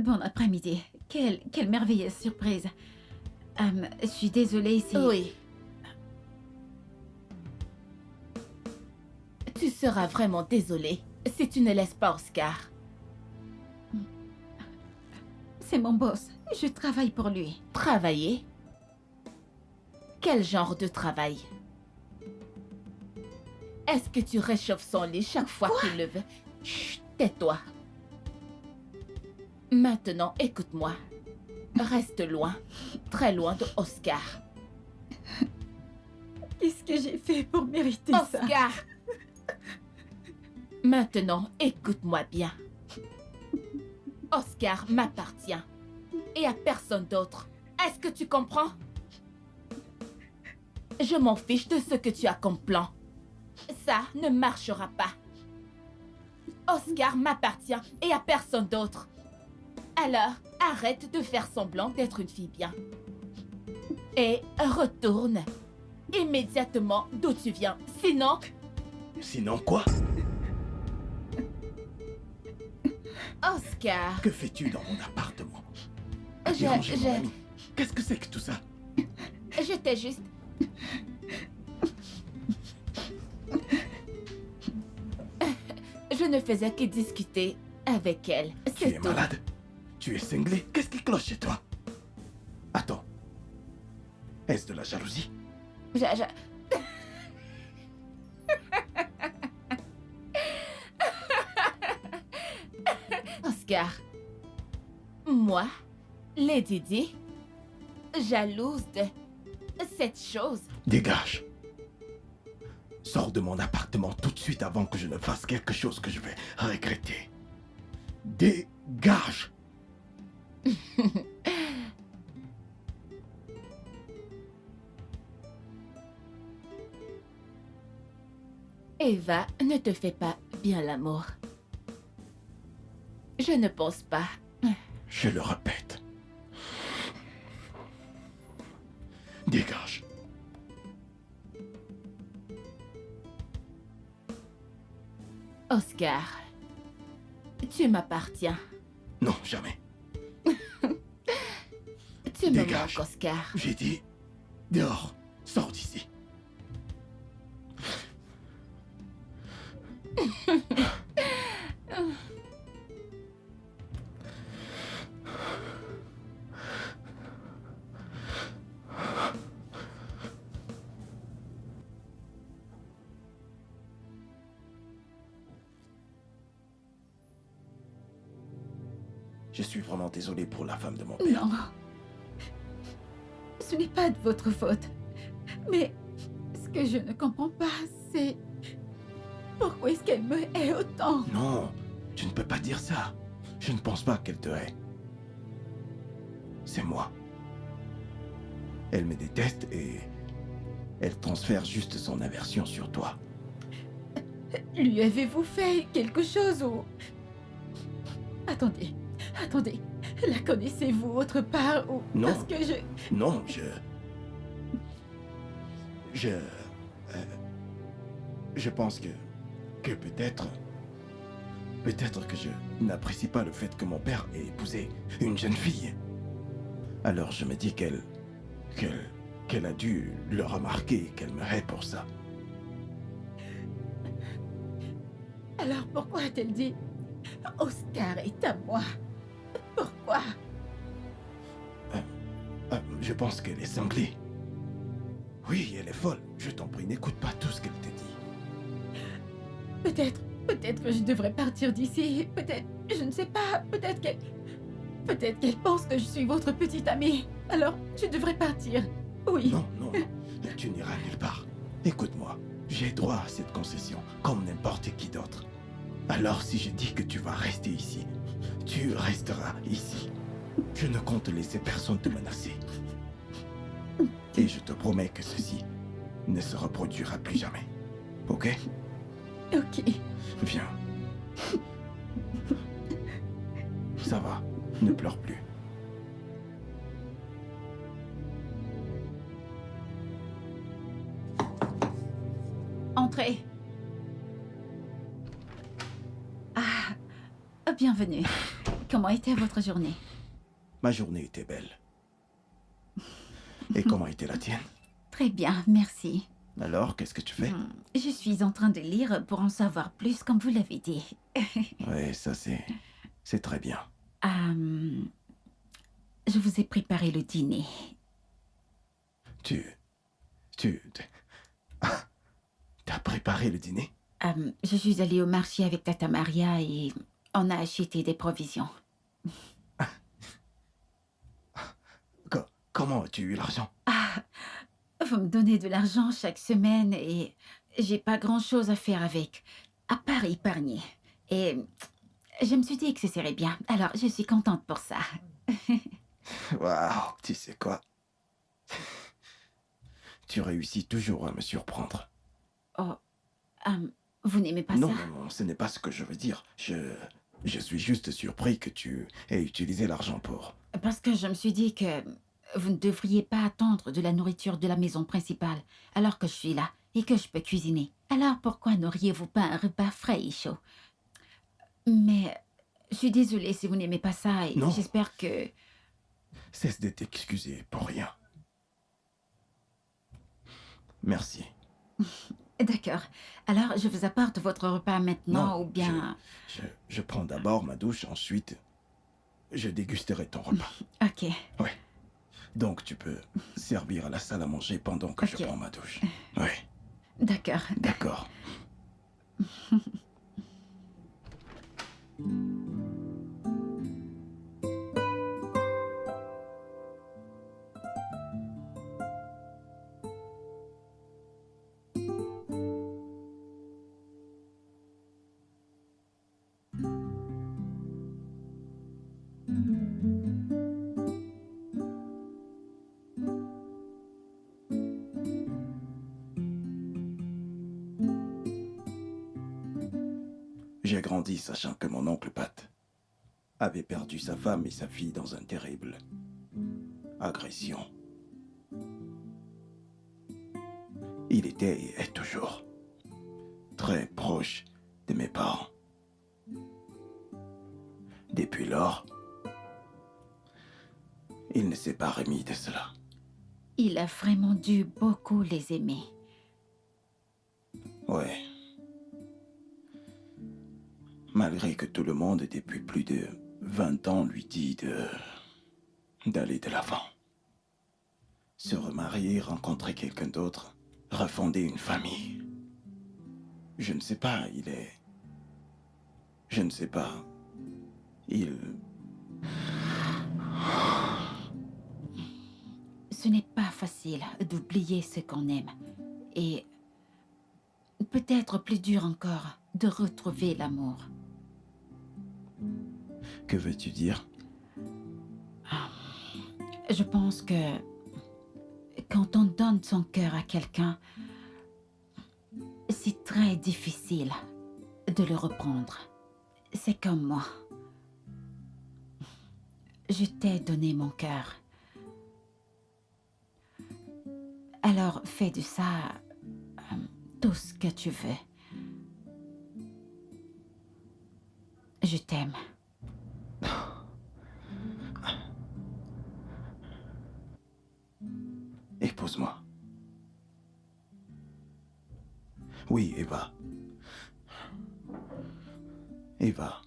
Speaker 3: Bon après-midi. Quelle merveilleuse surprise. Je suis désolée si...
Speaker 4: Oui. Tu seras vraiment désolée si tu ne laisses pas Oscar.
Speaker 3: C'est mon boss. Je travaille pour lui.
Speaker 4: Travailler? Quel genre de travail? Est-ce que tu réchauffes son lit chaque fois qu'il le veut? Chut, tais-toi. Maintenant, écoute-moi. Reste loin, très loin de Oscar.
Speaker 3: Qu'est-ce que j'ai fait pour mériter ça?
Speaker 4: Oscar! Maintenant, écoute-moi bien. Oscar m'appartient. Et à personne d'autre. Est-ce que tu comprends? Je m'en fiche de ce que tu as comme plan. Ça ne marchera pas. Oscar m'appartient et à personne d'autre. Alors, arrête de faire semblant d'être une fille bien. Et retourne immédiatement d'où tu viens. Sinon...
Speaker 6: Sinon quoi?
Speaker 4: Oscar...
Speaker 6: Que fais-tu dans mon appartement?
Speaker 4: Je-
Speaker 6: Déranger mon
Speaker 4: je-
Speaker 6: ami. Qu'est-ce que c'est que tout ça?
Speaker 4: J'étais juste... Je ne faisais que discuter avec elle.
Speaker 6: Tu es
Speaker 4: C'est tout.
Speaker 6: malade? Tu es cinglé? Qu'est-ce qui cloche chez toi? Attends. Est-ce de la jalousie?
Speaker 4: Oscar, moi, Lady Di, jalouse de cette chose.
Speaker 6: Dégage. Sors de mon appartement tout de suite avant que je ne fasse quelque chose que je vais regretter. Dégage.
Speaker 4: Eva ne te fait pas bien l'amour. Je ne pense pas.
Speaker 6: Je le répète. Dégage.
Speaker 4: Oscar, tu m'appartiens.
Speaker 6: Non, jamais.
Speaker 3: me
Speaker 6: Dégage.
Speaker 3: manque, Oscar.
Speaker 6: J'ai dit, dehors, sors d'ici. Je suis vraiment désolé pour la femme de mon père.
Speaker 3: Non. Ce n'est pas de votre faute. Mais ce que je ne comprends pas, c'est... Pourquoi est-ce qu'elle me hait autant?
Speaker 6: Non, tu ne peux pas dire ça. Je ne pense pas qu'elle te hait. C'est moi. Elle me déteste et elle transfère juste son aversion sur toi.
Speaker 3: Lui avez-vous fait quelque chose ou... Attendez, attendez. La connaissez-vous autre part ou...
Speaker 6: Non.
Speaker 3: Parce que je...
Speaker 6: Non, je pense que peut-être que je n'apprécie pas le fait que mon père ait épousé une jeune fille. Alors je me dis qu'elle a dû le remarquer et qu'elle me hait pour ça.
Speaker 3: Alors pourquoi a-t-elle dit... Oscar est à moi? Pourquoi?
Speaker 6: Je pense qu'elle est cinglée. Oui, elle est folle. Je t'en prie, n'écoute pas tout ce qu'elle te dit.
Speaker 3: Peut-être que je devrais partir d'ici. Peut-être, je ne sais pas. Peut-être qu'elle pense que je suis votre petite amie. Alors, je devrais partir. Oui.
Speaker 6: Non, non, tu n'iras nulle part. Écoute-moi, j'ai droit à cette concession, comme n'importe qui d'autre. Alors si je dis que tu vas rester ici, tu resteras ici. Je ne compte laisser personne te menacer. Et je te promets que ceci ne se reproduira plus jamais. Ok?
Speaker 3: Ok.
Speaker 6: Viens. Ça va, ne pleure plus.
Speaker 3: Entrez. Ah, bienvenue. Comment était votre journée?
Speaker 6: Ma journée était belle. Et comment était la tienne?
Speaker 3: Très bien, merci.
Speaker 6: Alors, qu'est-ce que tu fais?
Speaker 3: Je suis en train de lire pour en savoir plus, comme vous l'avez dit.
Speaker 6: Oui, ça c'est très bien.
Speaker 3: Je vous ai préparé le dîner.
Speaker 6: T'as préparé le dîner?
Speaker 3: Je suis allée au marché avec Tata Maria et on a acheté des provisions.
Speaker 6: Comment as-tu eu l'argent?
Speaker 3: Vous me donnez de l'argent chaque semaine et j'ai pas grand-chose à faire avec, à part épargner. Et je me suis dit que ce serait bien, alors je suis contente pour ça.
Speaker 6: Waouh, tu sais quoi? Tu réussis toujours à me surprendre.
Speaker 3: Oh, vous n'aimez pas
Speaker 6: Non,
Speaker 3: ça?
Speaker 6: non, ce n'est pas ce que je veux dire. Je suis juste surpris que tu aies utilisé l'argent pour...
Speaker 3: Parce que je me suis dit que vous ne devriez pas attendre de la nourriture de la maison principale alors que je suis là et que je peux cuisiner. Alors pourquoi n'auriez-vous pas un repas frais et chaud? Mais je suis désolée si vous n'aimez pas ça et
Speaker 6: Non.
Speaker 3: j'espère que...
Speaker 6: Cesse de t'excuser pour rien. Merci.
Speaker 3: D'accord. Alors je vous apporte votre repas maintenant
Speaker 6: Non,
Speaker 3: ou bien...
Speaker 6: Je prends d'abord ma douche, ensuite je dégusterai ton repas.
Speaker 3: Ok.
Speaker 6: Ouais. Donc tu peux servir à la salle à manger pendant que je
Speaker 3: Ok.
Speaker 6: prends ma douche. Oui,
Speaker 3: D'accord.
Speaker 6: d'accord. J'ai grandi sachant que mon oncle Pat avait perdu sa femme et sa fille dans une terrible agression. Il était et est toujours très proche de mes parents. Depuis lors, il ne s'est pas remis de cela.
Speaker 3: Il a vraiment dû beaucoup les aimer.
Speaker 6: Ouais. Malgré que tout le monde, depuis plus de 20 ans, lui dit d'aller de l'avant. Se remarier, rencontrer quelqu'un d'autre, refonder une famille. Je ne sais pas, il est... Je ne sais pas. Il...
Speaker 3: Ce n'est pas facile d'oublier ce qu'on aime. Et peut-être plus dur encore de retrouver l'amour.
Speaker 6: Que veux-tu dire?
Speaker 3: Je pense que quand on donne son cœur à quelqu'un, c'est très difficile de le reprendre. C'est comme moi. Je t'ai donné mon cœur. Alors fais de ça tout ce que tu veux. Je t'aime.
Speaker 6: Épouse-moi. Oui, Eva. Eva,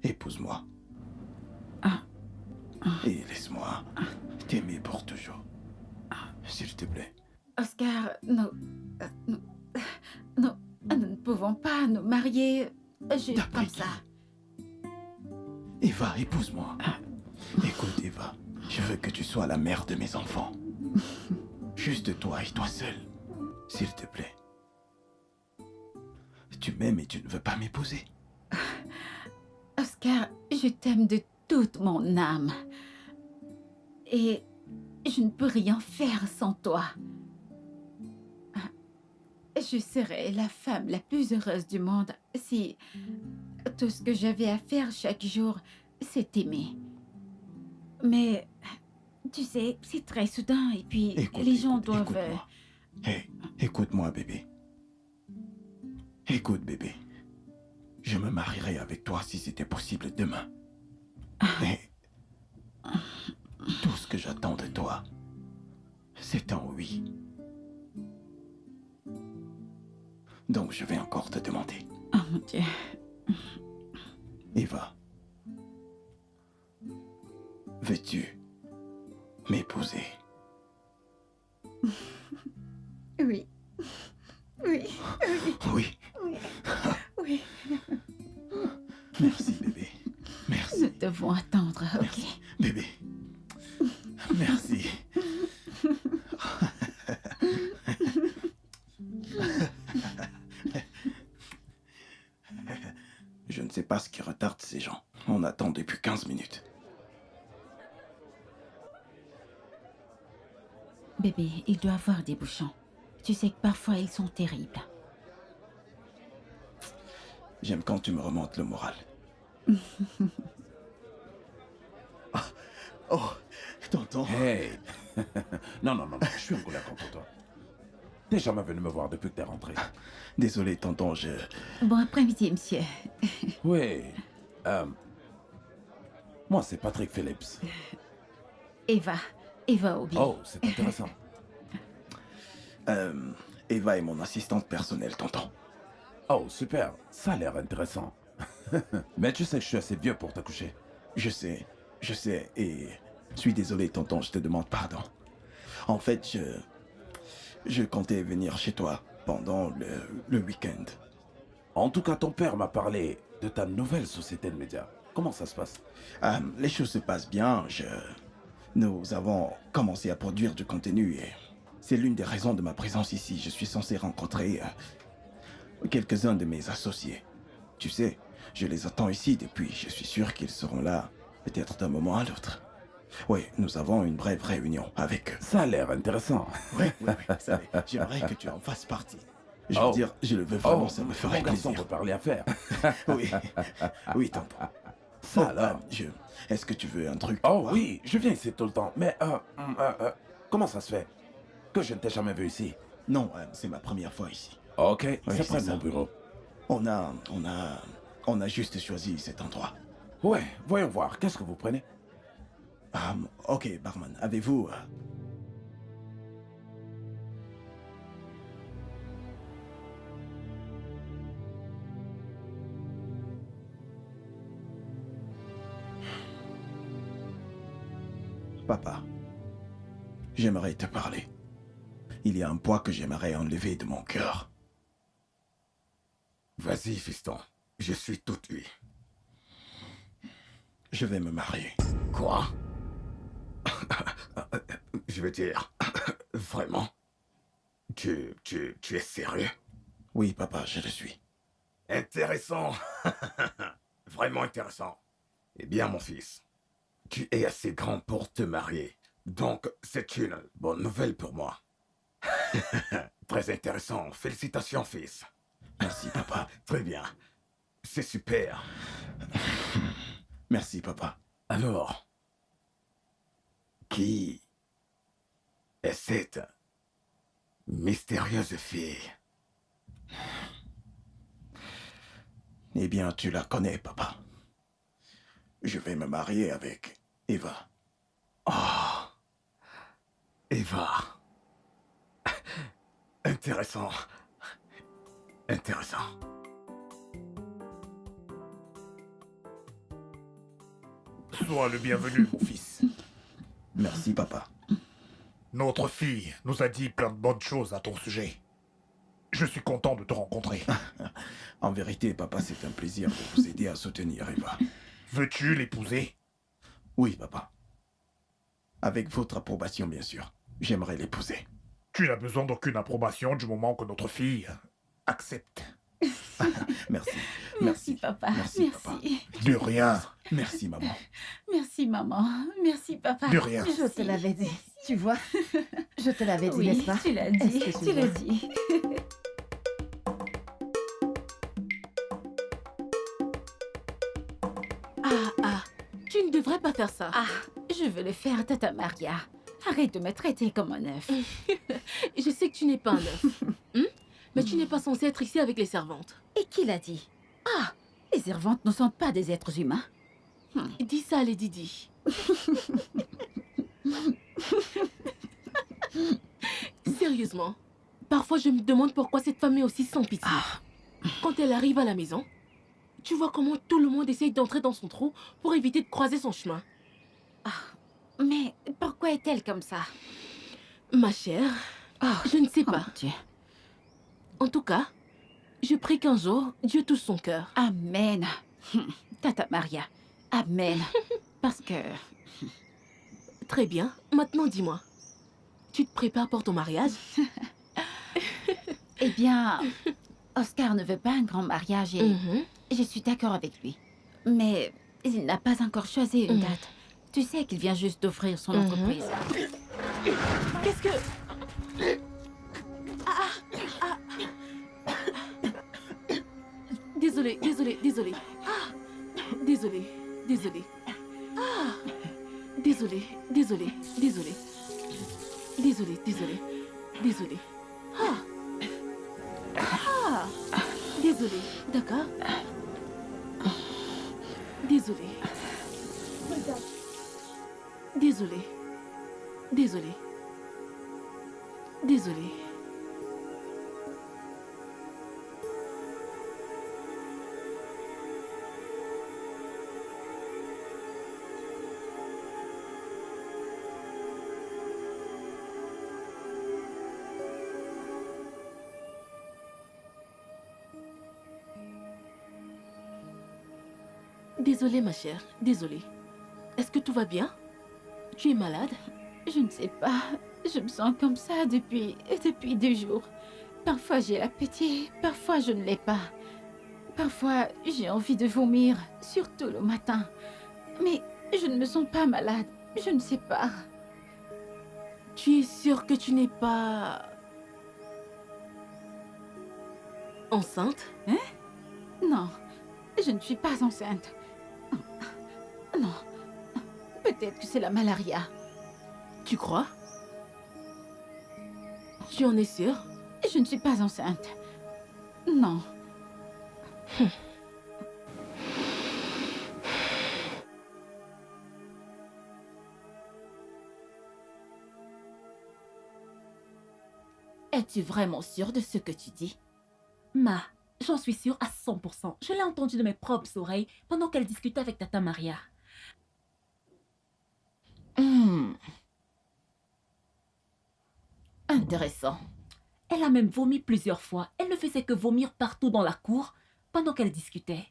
Speaker 6: épouse-moi. Et laisse-moi t'aimer pour toujours. S'il te plaît.
Speaker 3: Oscar, nous ne pouvons pas nous marier juste
Speaker 6: D'après
Speaker 3: comme
Speaker 6: qui?
Speaker 3: ça.
Speaker 6: Eva, épouse-moi. Écoute, Eva, je veux que tu sois la mère de mes enfants. Juste toi et toi seul. S'il te plaît. Tu m'aimes et tu ne veux pas m'épouser.
Speaker 3: Oscar, je t'aime de toute mon âme. Et je ne peux rien faire sans toi. Je serais la femme la plus heureuse du monde si tout ce que j'avais à faire chaque jour, c'est aimer. Mais, tu sais, c'est très soudain et puis les gens doivent...
Speaker 6: Écoute-moi. Hey, écoute-moi, bébé. Écoute, bébé. Je me marierais avec toi si c'était possible demain. Mais tout ce que j'attends de toi, c'est un oui. Donc je vais encore te demander.
Speaker 3: Oh mon Dieu.
Speaker 6: Eva, veux-tu m'épouser?
Speaker 3: Oui. Oui.
Speaker 6: Oui.
Speaker 3: Oui. Oui.
Speaker 6: Merci, bébé. Merci.
Speaker 3: Nous devons attendre, ok?
Speaker 6: Merci, bébé. Merci. Je ne sais pas ce qui retarde ces gens. On attend depuis 15 minutes.
Speaker 3: Bébé, il doit avoir des bouchons. Tu sais que parfois ils sont terribles.
Speaker 6: J'aime quand tu me remontes le moral. Ah, oh, tonton.
Speaker 9: Hey. Non, je suis en colère contre toi. T'es jamais venu me voir depuis que t'es rentré.
Speaker 6: Désolé, tonton,
Speaker 3: Bon après-midi, monsieur.
Speaker 9: Oui. Moi, c'est Patrick Phillips.
Speaker 3: Eva Obi.
Speaker 9: Oh, c'est intéressant.
Speaker 6: Eva est mon assistante personnelle, tonton.
Speaker 9: Oh, super. Ça a l'air intéressant. Mais tu sais que je suis assez vieux pour t'accoucher.
Speaker 6: Je sais, et je suis désolé, tonton, je te demande pardon. En fait, je comptais venir chez toi pendant le week-end.
Speaker 9: En tout cas, ton père m'a parlé de ta nouvelle société de médias. Comment ça se passe?
Speaker 6: Les choses se passent bien. Nous avons commencé à produire du contenu et c'est l'une des raisons de ma présence ici. Je suis censé rencontrer quelques-uns de mes associés. Tu sais, je les attends ici depuis. Je suis sûr qu'ils seront là, peut-être d'un moment à l'autre. Oui, nous avons une brève réunion avec eux.
Speaker 9: Ça a l'air intéressant.
Speaker 6: Oui, j'aimerais que tu en fasses partie. Je veux dire, je le veux vraiment, ça me ferait plaisir.
Speaker 9: On peut parler affaires.
Speaker 6: Oui, tonton.
Speaker 9: Ça alors.
Speaker 6: Est-ce que tu veux un truc?
Speaker 9: Oh oui, je viens ici tout le temps. Mais comment ça se fait que je ne t'ai jamais vu ici?
Speaker 6: Non, c'est ma première fois ici.
Speaker 9: Ok,
Speaker 6: Oui,
Speaker 9: c'est près de mon bureau.
Speaker 6: On a juste choisi cet endroit.
Speaker 9: Ouais, voyons voir. Qu'est-ce que vous prenez?
Speaker 6: Ok, barman, avez-vous... Papa, j'aimerais te parler. Il y a un poids que j'aimerais enlever de mon cœur.
Speaker 5: Vas-y, fiston. Je suis tout oui.
Speaker 6: Je vais me marier.
Speaker 5: Quoi? Je veux dire... Vraiment? Tu es sérieux?
Speaker 6: Oui, papa, je le suis.
Speaker 5: Intéressant. Vraiment intéressant. Eh bien, mon fils, tu es assez grand pour te marier. Donc, c'est une bonne nouvelle pour moi. Très intéressant. Félicitations, fils.
Speaker 6: Merci, papa.
Speaker 5: Très bien. C'est super.
Speaker 6: Merci, papa.
Speaker 5: Alors, qui est cette mystérieuse fille?
Speaker 6: Eh bien, tu la connais, papa. Je vais me marier avec Eva.
Speaker 5: Oh, Eva. Intéressant. Intéressant.
Speaker 2: Sois le bienvenu, mon fils.
Speaker 6: Merci, papa.
Speaker 2: Notre fille nous a dit plein de bonnes choses à ton sujet. Je suis content de te rencontrer.
Speaker 6: En vérité, papa, c'est un plaisir de vous aider à soutenir Eva.
Speaker 2: Veux-tu l'épouser?
Speaker 6: Oui, papa. Avec votre approbation, bien sûr. J'aimerais l'épouser.
Speaker 2: Tu n'as besoin d'aucune approbation du moment que notre fille accepte.
Speaker 6: Merci.
Speaker 3: Merci, papa.
Speaker 6: Merci, papa.
Speaker 2: De rien.
Speaker 6: Merci, maman.
Speaker 3: Merci, maman. Merci, papa.
Speaker 2: De rien.
Speaker 1: Je te l'avais dit, tu vois. Je te l'avais dit,
Speaker 3: Oui,
Speaker 1: n'est-ce pas?
Speaker 3: tu l'as dit.
Speaker 1: Est-ce que
Speaker 3: Tu l'as
Speaker 1: vois?
Speaker 3: dit.
Speaker 7: Tu ne devrais pas faire ça.
Speaker 3: Ah, je veux le faire, Tata Maria. Arrête de me traiter comme un œuf.
Speaker 7: Je sais que tu n'es pas un œuf. Mais tu n'es pas censé être ici avec les servantes.
Speaker 3: Et qui l'a dit? Ah, les servantes ne sont pas des êtres humains.
Speaker 7: Dis ça à Lady Di. Sérieusement, parfois je me demande pourquoi cette femme est aussi sans pitié. Quand elle arrive à la maison, tu vois comment tout le monde essaye d'entrer dans son trou pour éviter de croiser son chemin.
Speaker 3: Mais pourquoi est-elle comme ça?
Speaker 7: Ma chère, je ne sais
Speaker 3: Oh
Speaker 7: pas.
Speaker 3: mon Dieu.
Speaker 7: En tout cas, je prie qu'un jour, Dieu touche son cœur.
Speaker 3: Amen. Tata Maria. Amen. Parce que...
Speaker 7: Très bien, maintenant dis-moi. Tu te prépares pour ton mariage?
Speaker 3: Eh bien, Oscar ne veut pas un grand mariage et je suis d'accord avec lui. Mais il n'a pas encore choisi une date. Tu sais qu'il vient juste d'offrir son entreprise.
Speaker 7: Qu'est-ce que... Désolée. Désolée. Désolée. Désolée. Désolée. Désolée. Désolée. Désolée. Désolée. D'accord. Désolée. Désolée. Désolée, ma chère. Désolée. Est-ce que tout va bien? Tu es malade?
Speaker 3: Je ne sais pas. Je me sens comme ça depuis 2 jours. Parfois j'ai l'appétit, parfois je ne l'ai pas. Parfois j'ai envie de vomir, surtout le matin. Mais je ne me sens pas malade. Je ne sais pas.
Speaker 7: Tu es sûre que tu n'es pas... enceinte?
Speaker 3: Non, je ne suis pas enceinte. Non, peut-être que c'est la malaria.
Speaker 7: Tu crois? Tu en es sûre?
Speaker 3: Je ne suis pas enceinte. Non.
Speaker 4: Es-tu vraiment sûre de ce que tu dis?
Speaker 8: Ma, j'en suis sûre à 100%. Je l'ai entendu de mes propres oreilles pendant qu'elle discutait avec Tata Maria.
Speaker 4: Intéressant.
Speaker 8: Elle a même vomi plusieurs fois. Elle ne faisait que vomir partout dans la cour pendant qu'elle discutait.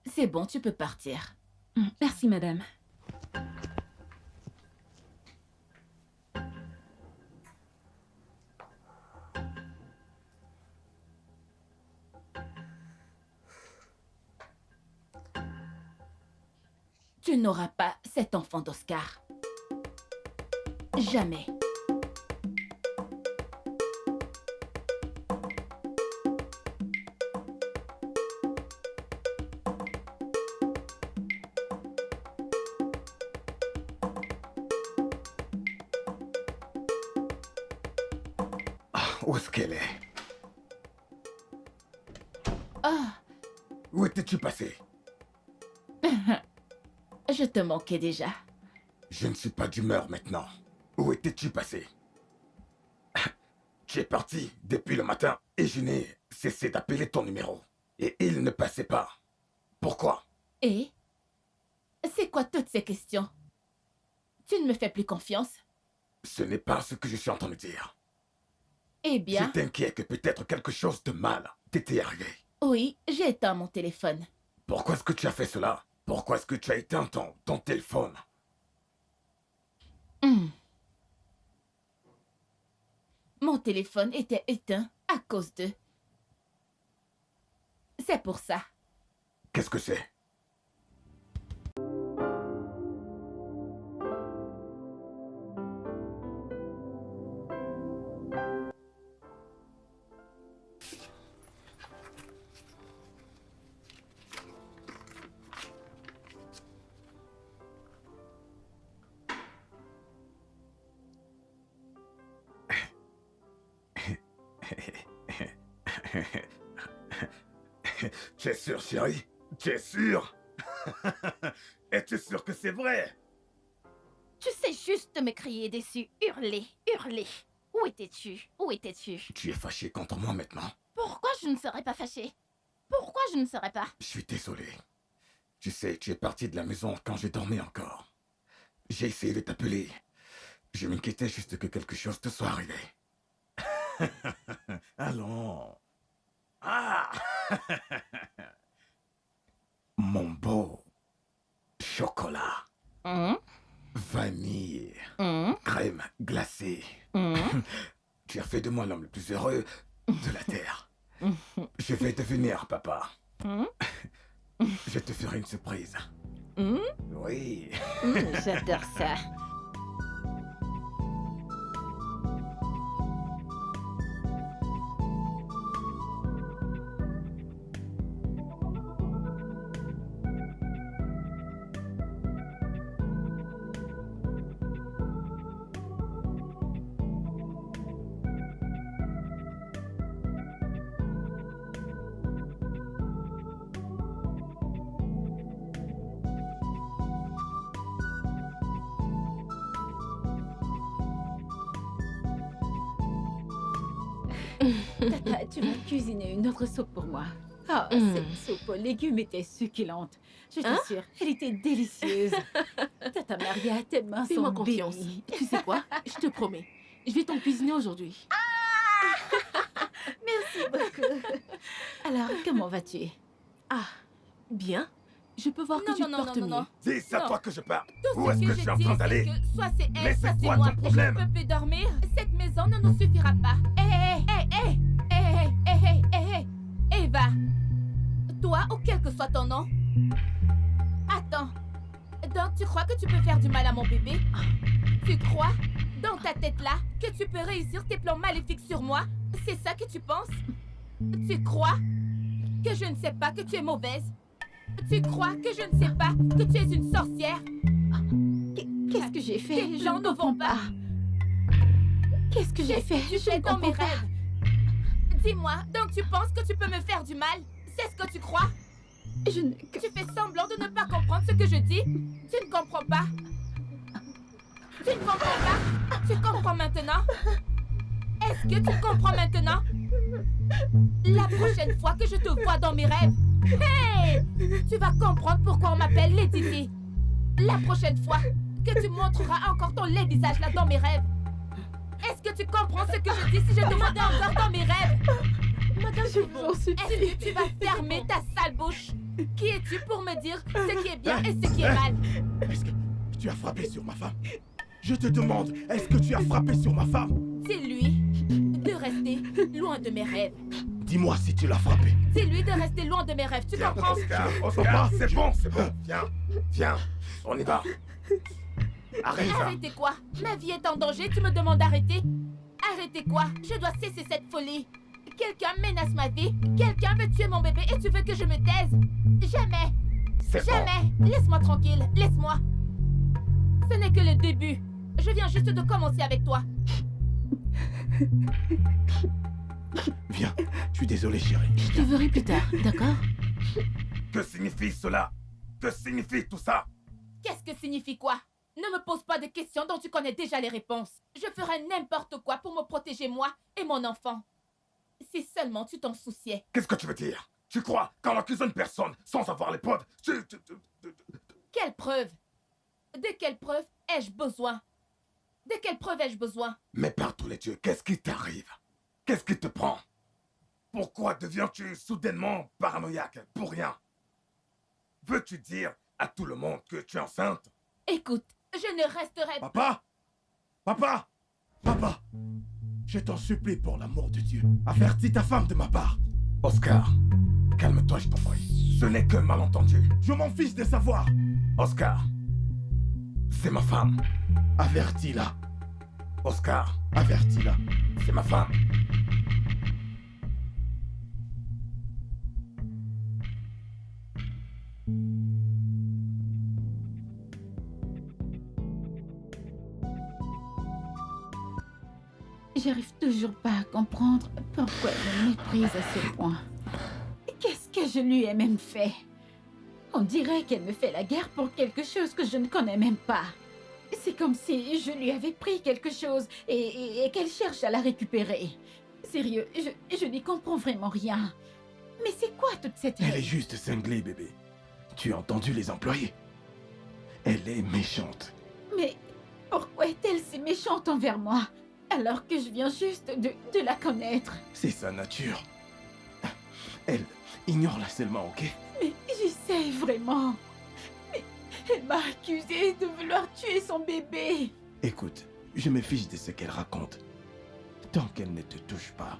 Speaker 4: C'est bon, tu peux partir.
Speaker 8: Merci, madame.
Speaker 4: Tu n'auras pas cet enfant d'Oscar. Jamais.
Speaker 5: Où est-ce qu'elle est?
Speaker 4: Ah,
Speaker 5: Où étais-tu passé?
Speaker 4: je te manquais déjà.
Speaker 5: Je ne suis pas d'humeur maintenant. Où étais-tu passé? Tu es parti depuis le matin et je n'ai cessé d'appeler ton numéro. Et il ne passait pas. Pourquoi?
Speaker 4: Et? C'est quoi toutes ces questions? Tu ne me fais plus confiance?
Speaker 5: Ce n'est pas ce que je suis en train de dire.
Speaker 4: Eh bien,
Speaker 5: Je t'inquiète que peut-être quelque chose de mal t'était arrivé.
Speaker 4: oui, j'ai éteint mon téléphone.
Speaker 5: Pourquoi est-ce que tu as fait cela? Pourquoi est-ce que tu as éteint ton téléphone?
Speaker 4: Mon téléphone était éteint à cause de... C'est pour ça.
Speaker 5: Qu'est-ce que c'est? Tu es sûr, chérie? Tu es sûr? Es-tu sûr que c'est vrai?
Speaker 10: Tu sais juste me crier dessus, hurler, hurler. Où étais-tu? Où étais-tu?
Speaker 5: Tu es fâché contre moi maintenant?
Speaker 10: Pourquoi je ne serais pas fâchée? Pourquoi je ne serais pas?
Speaker 5: Je suis désolé. Tu sais, tu es parti de la maison quand je dormais encore. J'ai essayé de t'appeler. Je m'inquiétais juste que quelque chose te soit arrivé. Allons. Ah! Mon beau chocolat, vanille, crème glacée. Tu as fait de moi l'homme le plus heureux de la Terre. Je vais devenir papa. Je te ferai une surprise. Oui.
Speaker 10: J'adore ça.
Speaker 3: Tata, tu vas cuisiner une autre soupe pour moi. Oh, cette soupe aux légumes était succulente. Je t'assure, elle était délicieuse. Tata Maria, tes mains sont
Speaker 7: Fais-moi confiance.
Speaker 3: bénies.
Speaker 7: Tu sais quoi? Je te promets. Je vais t'en cuisiner aujourd'hui.
Speaker 3: Merci beaucoup. Alors, comment vas-tu?
Speaker 7: Ah, bien. Je peux voir que
Speaker 4: Non,
Speaker 7: tu
Speaker 4: non,
Speaker 7: te
Speaker 4: non,
Speaker 7: portes
Speaker 4: non, non,
Speaker 7: mieux.
Speaker 4: non.
Speaker 5: Dis, c'est à
Speaker 4: Non.
Speaker 5: toi que je parle.
Speaker 4: Tout
Speaker 5: Où
Speaker 4: ce
Speaker 5: est-ce que je suis en
Speaker 4: dis,
Speaker 5: train
Speaker 4: c'est
Speaker 5: d'aller?
Speaker 4: que soit c'est
Speaker 5: Mais
Speaker 4: elle,
Speaker 5: c'est
Speaker 4: soit c'est
Speaker 5: quoi
Speaker 4: moi.
Speaker 5: ton problème?
Speaker 4: Je ne peux plus dormir. Cette maison ne nous suffira pas. Hé, Eva. Toi ou quel que soit ton nom. Attends. Donc tu crois que tu peux faire du mal à mon bébé? Tu crois, dans ta tête là, que tu peux réussir tes plans maléfiques sur moi? C'est ça que tu penses? Tu crois que je ne sais pas que tu es mauvaise? Tu crois que je ne sais pas que tu es une sorcière?
Speaker 3: Qu'est-ce que j'ai fait?
Speaker 4: Les
Speaker 3: Je
Speaker 4: gens
Speaker 3: ne
Speaker 4: ne vont
Speaker 3: comprends
Speaker 4: pas.
Speaker 3: Qu'est-ce que j'ai fait?
Speaker 4: Tu
Speaker 3: Je
Speaker 4: fais
Speaker 3: ne
Speaker 4: dans mes
Speaker 3: comprends pas.
Speaker 4: rêves. Dis-moi, donc tu penses que tu peux me faire du mal? C'est ce que tu crois?
Speaker 3: Je ne...
Speaker 4: Tu fais semblant de ne pas comprendre ce que je dis? Tu ne comprends pas? Tu ne comprends pas? Tu comprends maintenant? Est-ce que tu comprends maintenant? La prochaine fois que je te vois dans mes rêves, hey! Tu vas comprendre pourquoi on m'appelle Lady D. La prochaine fois que tu montreras encore ton laid visage là dans mes rêves. Est-ce que tu comprends ce que je dis si je te vois encore dans mes rêves?
Speaker 7: Madame, je vous en supplie.
Speaker 4: Est-ce que tu vas fermer ta sale bouche? Qui es-tu pour me dire ce qui est bien et ce qui est mal?
Speaker 6: Est-ce que tu as frappé sur ma femme? Je te demande, est-ce que tu as frappé sur ma femme?
Speaker 4: C'est lui de rester loin de mes rêves.
Speaker 6: Dis-moi si tu l'as frappé.
Speaker 4: C'est lui de rester loin de mes rêves, tu comprends?
Speaker 5: Oscar, c'est bon, viens, on y va. Arrête ça.
Speaker 4: Arrêtez quoi? Ma vie est en danger, tu me demandes d'arrêter? Arrêtez quoi? Je dois cesser cette folie. Quelqu'un menace ma vie, quelqu'un veut tuer mon bébé et tu veux que je me taise? Jamais!
Speaker 5: C'est
Speaker 4: Jamais! Laisse-moi tranquille, laisse-moi! Ce n'est que le début. Je viens juste de commencer avec toi.
Speaker 6: Viens, je suis désolé, chérie.
Speaker 7: Je te verrai plus tard, d'accord?
Speaker 5: Que signifie cela? Que signifie tout ça?
Speaker 4: Qu'est-ce que signifie quoi? Ne me pose pas de questions dont tu connais déjà les réponses. Je ferai n'importe quoi pour me protéger moi et mon enfant. Si seulement tu t'en souciais.
Speaker 5: Qu'est-ce que tu veux dire? Tu crois qu'en accusant une personne sans avoir les preuves,
Speaker 4: Quelle preuve? De quelle preuve ai-je besoin? De quelle preuve ai-je besoin?
Speaker 5: Mais par tous les dieux, qu'est-ce qui t'arrive? Qu'est-ce qui te prend? Pourquoi deviens-tu soudainement paranoïaque pour rien? Veux-tu dire à tout le monde que tu es enceinte?
Speaker 4: Écoute, je ne resterai pas...
Speaker 6: Papa! Papa! Papa! Je t'en supplie pour l'amour de Dieu. Avertis ta femme de ma part.
Speaker 5: Oscar, calme-toi, je t'en prie. Ce n'est qu'un malentendu.
Speaker 6: Je m'en fiche de savoir.
Speaker 5: Oscar, c'est ma femme.
Speaker 6: Avertis-la.
Speaker 5: Oscar,
Speaker 6: Avertis-la.
Speaker 5: c'est ma femme.
Speaker 3: J'arrive toujours pas à comprendre pourquoi elle me méprise à ce point. Qu'est-ce que je lui ai même fait? On dirait qu'elle me fait la guerre pour quelque chose que je ne connais même pas. C'est comme si je lui avais pris quelque chose et qu'elle cherche à la récupérer. Sérieux, je n'y comprends vraiment rien. Mais c'est quoi toute cette...
Speaker 6: Elle est juste cinglée, bébé. Tu as entendu les employés? Elle est méchante.
Speaker 3: Mais pourquoi est-elle si méchante envers moi? Alors que je viens juste de la connaître.
Speaker 6: C'est sa nature. Elle ignore l'harcèlement, ok?
Speaker 3: Mais j'essaie vraiment. Mais elle m'a accusée de vouloir tuer son bébé.
Speaker 6: Écoute, je me fiche de ce qu'elle raconte. Tant qu'elle ne te touche pas.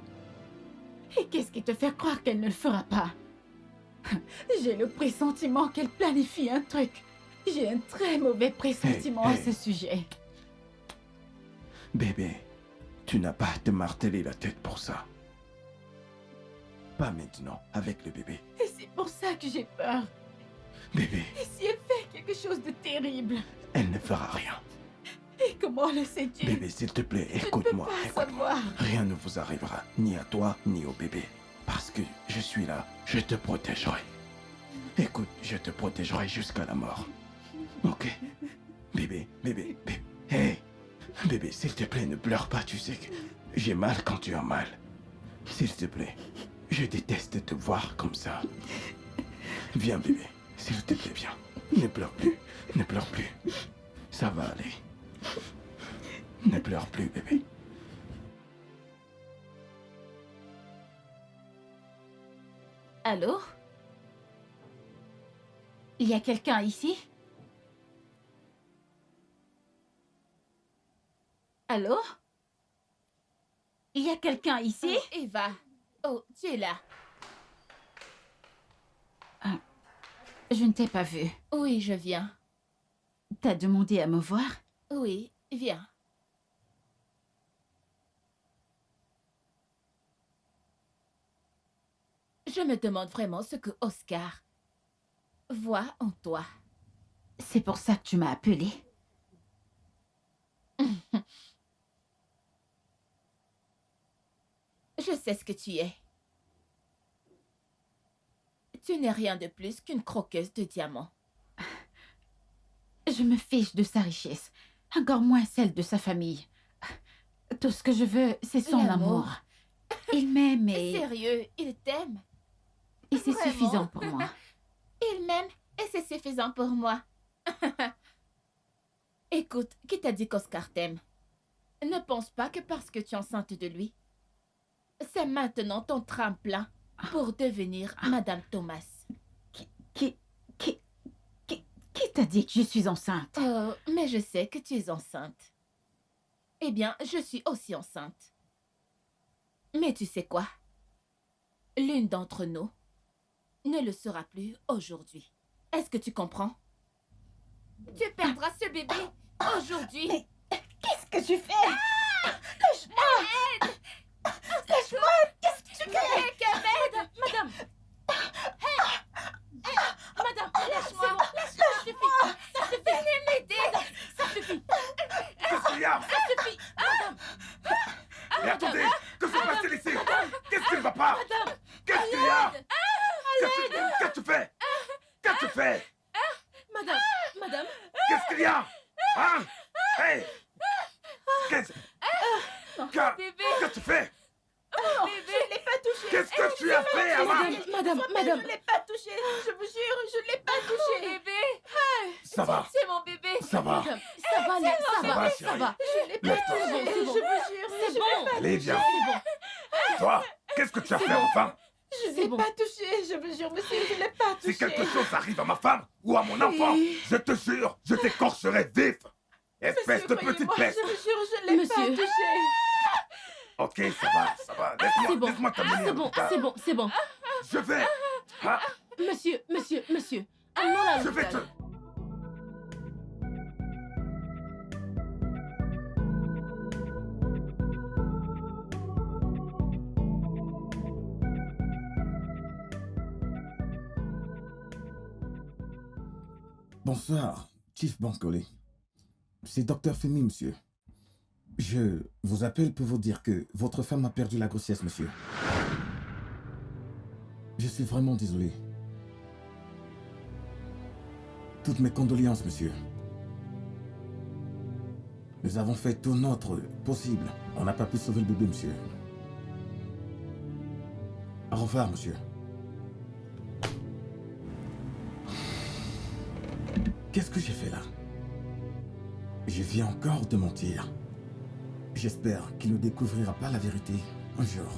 Speaker 3: Et qu'est-ce qui te fait croire qu'elle ne le fera pas? J'ai le pressentiment qu'elle planifie un truc. J'ai un très mauvais pressentiment à ce sujet.
Speaker 6: Bébé, tu n'as pas à te marteler la tête pour ça. Pas maintenant, avec le bébé.
Speaker 3: Et c'est pour ça que j'ai peur.
Speaker 6: Bébé,
Speaker 3: Et si elle fait quelque chose de terrible?
Speaker 6: elle ne fera rien.
Speaker 3: Et comment le sais-tu?
Speaker 6: Bébé, s'il te plaît,
Speaker 3: Je ne peux
Speaker 6: écoute-moi.
Speaker 3: pas
Speaker 6: Écoute-moi.
Speaker 3: savoir.
Speaker 6: Rien ne vous arrivera, ni à toi, ni au bébé. Parce que je suis là, je te protégerai. Écoute, je te protégerai jusqu'à la mort. Ok? Bébé, bébé, bébé. Hey! Bébé, s'il te plaît, ne pleure pas, tu sais que j'ai mal quand tu as mal. S'il te plaît, je déteste te voir comme ça. Viens, bébé, s'il te plaît, viens. Ne pleure plus, ne pleure plus. Ça va aller. Ne pleure plus, bébé.
Speaker 3: Allô? Il y a quelqu'un ici? Allô? Il y a quelqu'un ici?
Speaker 4: Oh, Eva. Oh, tu es là.
Speaker 3: Ah, je ne t'ai pas vue.
Speaker 4: Oui, je viens.
Speaker 3: T'as demandé à me voir?
Speaker 4: Oui, viens. Je me demande vraiment ce que Oscar voit en toi.
Speaker 3: C'est pour ça que tu m'as appelé.
Speaker 4: Je sais ce que tu es. Tu n'es rien de plus qu'une croqueuse de diamants.
Speaker 3: Je me fiche de sa richesse, encore moins celle de sa famille. Tout ce que je veux, c'est son
Speaker 4: L'amour.
Speaker 3: amour. Il m'aime et
Speaker 4: Sérieux, il t'aime.
Speaker 3: c'est
Speaker 4: Vraiment?
Speaker 3: suffisant pour moi.
Speaker 4: Il m'aime et c'est suffisant pour moi. Écoute, qui t'a dit qu'Oscar t'aime? Ne pense pas que parce que tu es enceinte de lui, c'est maintenant ton tremplin pour devenir Madame Thomas.
Speaker 3: Qui t'a dit que je suis enceinte?
Speaker 4: Oh, mais je sais que tu es enceinte. Eh bien, je suis aussi enceinte. Mais tu sais quoi? L'une d'entre nous ne le sera plus aujourd'hui. Est-ce que tu comprends? Tu perdras ce bébé aujourd'hui.
Speaker 3: Mais qu'est-ce que tu fais?
Speaker 4: Aide!
Speaker 3: Lâche-moi! Qu'est-ce que tu fais?
Speaker 4: Madame!
Speaker 7: Madame,
Speaker 4: Lâche-moi!
Speaker 7: ça suffit. Ça suffit.
Speaker 4: Venez m'aider!
Speaker 7: Ça suffit.
Speaker 5: Qu'est-ce qu'il y a?
Speaker 7: Ça suffit. Madame.
Speaker 5: Mais attendez, que se passe-t-il ici? Qu'est-ce qui ne va pas? Qu'est-ce qu'il y a? Qu'est-ce que tu fais? Qu'est-ce que tu fais?
Speaker 7: Madame.
Speaker 5: Qu'est-ce qu'il y a? Hein? Hey! Qu'est-ce que tu fais?
Speaker 4: Bébé, je l'ai pas touché!
Speaker 5: Qu'est-ce que tu as fait, Ama?
Speaker 7: Madame.
Speaker 4: Je l'ai pas touché! Je vous jure, je l'ai pas touché! Bébé!
Speaker 5: Ça va,
Speaker 4: C'est mon bébé!
Speaker 5: ça va.
Speaker 7: Madame, ça va, là, ça
Speaker 5: Ça va,
Speaker 7: va,
Speaker 5: chérie.
Speaker 7: ça va.
Speaker 4: Je l'ai pas
Speaker 5: Lève-toi.
Speaker 4: touché!
Speaker 7: C'est bon.
Speaker 4: Je vous jure,
Speaker 7: C'est bon.
Speaker 5: Allez, viens.
Speaker 7: C'est bon.
Speaker 5: Toi, qu'est-ce que tu as fait, enfin?
Speaker 4: Je
Speaker 7: C'est
Speaker 4: l'ai
Speaker 7: bon.
Speaker 4: pas touché! Je vous jure, monsieur, je l'ai pas touché!
Speaker 5: Si quelque chose arrive à ma femme ou à mon enfant, je te jure, je t'écorcherai vif. Espèce de petite bête.
Speaker 4: Je vous jure, je l'ai pas
Speaker 7: Monsieur.
Speaker 4: touché!
Speaker 5: Ok, ça va.
Speaker 7: C'est bon.
Speaker 5: Laisse-moi terminer.
Speaker 7: C'est bon,
Speaker 5: Rita.
Speaker 7: c'est bon.
Speaker 5: Je vais. Ah,
Speaker 7: Monsieur. Amenons-la à
Speaker 5: je vais te.
Speaker 7: l'hôpital.
Speaker 9: Bonsoir, Chief Bankole. C'est Dr Femi, monsieur. Je vous appelle pour vous dire que votre femme a perdu la grossesse, monsieur. Je suis vraiment désolé. Toutes mes condoléances, monsieur. Nous avons fait tout notre possible. On n'a pas pu sauver le bébé, monsieur. Au revoir, monsieur. Qu'est-ce que j'ai fait là? Je viens encore de mentir. J'espère qu'il ne découvrira pas la vérité un jour.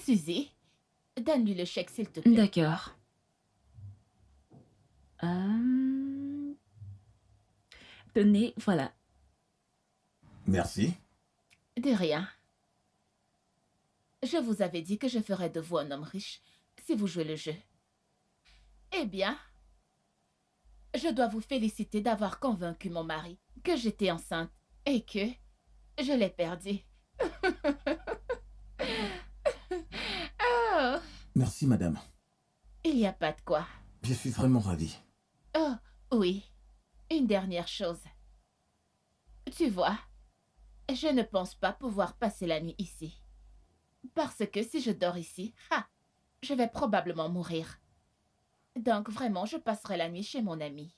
Speaker 4: Suzy, donne-lui le chèque, s'il te plaît.
Speaker 8: D'accord. Tenez, voilà.
Speaker 9: Merci.
Speaker 4: De rien. Je vous avais dit que je ferais de vous un homme riche si vous jouez le jeu. Eh bien, je dois vous féliciter d'avoir convaincu mon mari que j'étais enceinte et que je l'ai perdu. Oh,
Speaker 9: Merci, madame.
Speaker 4: il n'y a pas de quoi.
Speaker 9: Je suis vraiment ravi.
Speaker 4: Oh, oui. Une dernière chose. Tu vois, je ne pense pas pouvoir passer la nuit ici. Parce que si je dors ici, je vais probablement mourir. Donc vraiment, je passerai la nuit chez mon ami.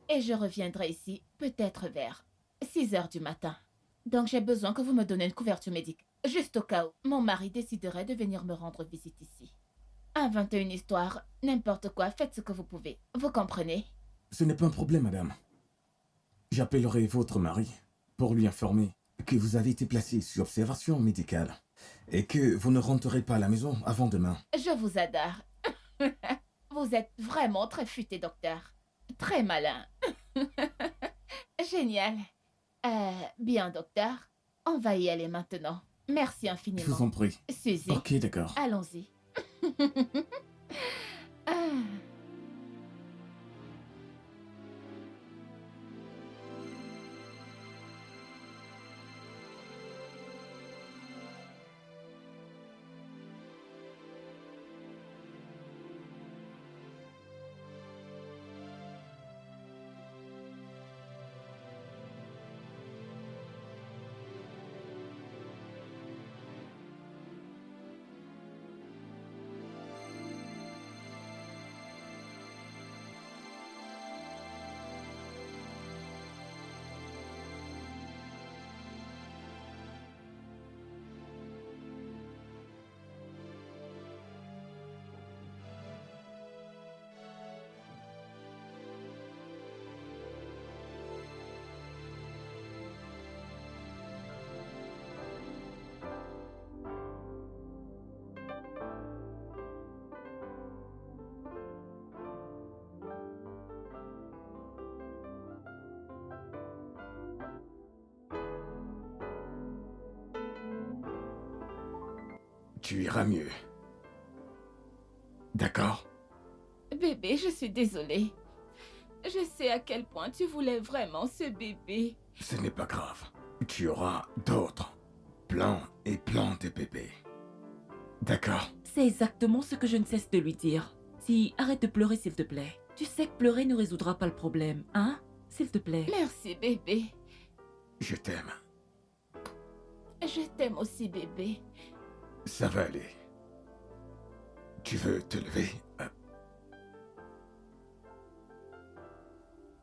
Speaker 4: Et je reviendrai ici peut-être vers 6 heures du matin. Donc j'ai besoin que vous me donniez une couverture médicale. Juste au cas où mon mari déciderait de venir me rendre visite ici. Inventez une histoire, n'importe quoi, faites ce que vous pouvez. Vous comprenez?
Speaker 9: Ce n'est pas un problème, madame. J'appellerai votre mari pour lui informer que vous avez été placé sur observation médicale et que vous ne rentrerez pas à la maison avant demain.
Speaker 4: Je vous adore. Vous êtes vraiment très futé, docteur. Très malin. Génial. Bien, docteur. On va y aller maintenant. Merci
Speaker 9: Je
Speaker 4: infiniment.
Speaker 9: vous en prie.
Speaker 4: Suzy,
Speaker 9: Ok, d'accord.
Speaker 4: allons-y. Ah.
Speaker 5: tu iras mieux. D'accord?
Speaker 4: Bébé, je suis désolée. Je sais à quel point tu voulais vraiment ce bébé.
Speaker 5: Ce n'est pas grave. Tu auras d'autres. Plein et plein de bébés. D'accord?
Speaker 8: C'est exactement ce que je ne cesse de lui dire. Si, arrête de pleurer s'il te plaît. Tu sais que pleurer ne résoudra pas le problème, hein? S'il te plaît.
Speaker 4: Merci, bébé.
Speaker 5: Je t'aime.
Speaker 4: Je t'aime aussi, bébé.
Speaker 5: Ça va aller. Tu veux te lever?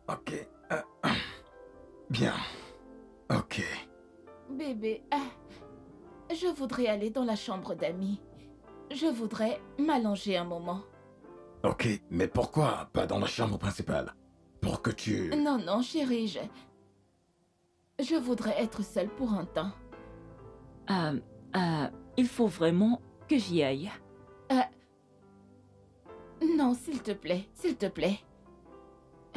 Speaker 5: Ok. Bien. Ok.
Speaker 4: Bébé, je voudrais aller dans la chambre d'amis. Je voudrais m'allonger un moment.
Speaker 5: Ok, mais pourquoi pas dans la chambre principale? Pour que tu...
Speaker 4: Non, non, chérie, je voudrais être seule pour un temps.
Speaker 8: Il faut vraiment que j'y aille.
Speaker 4: Non, s'il te plaît, s'il te plaît.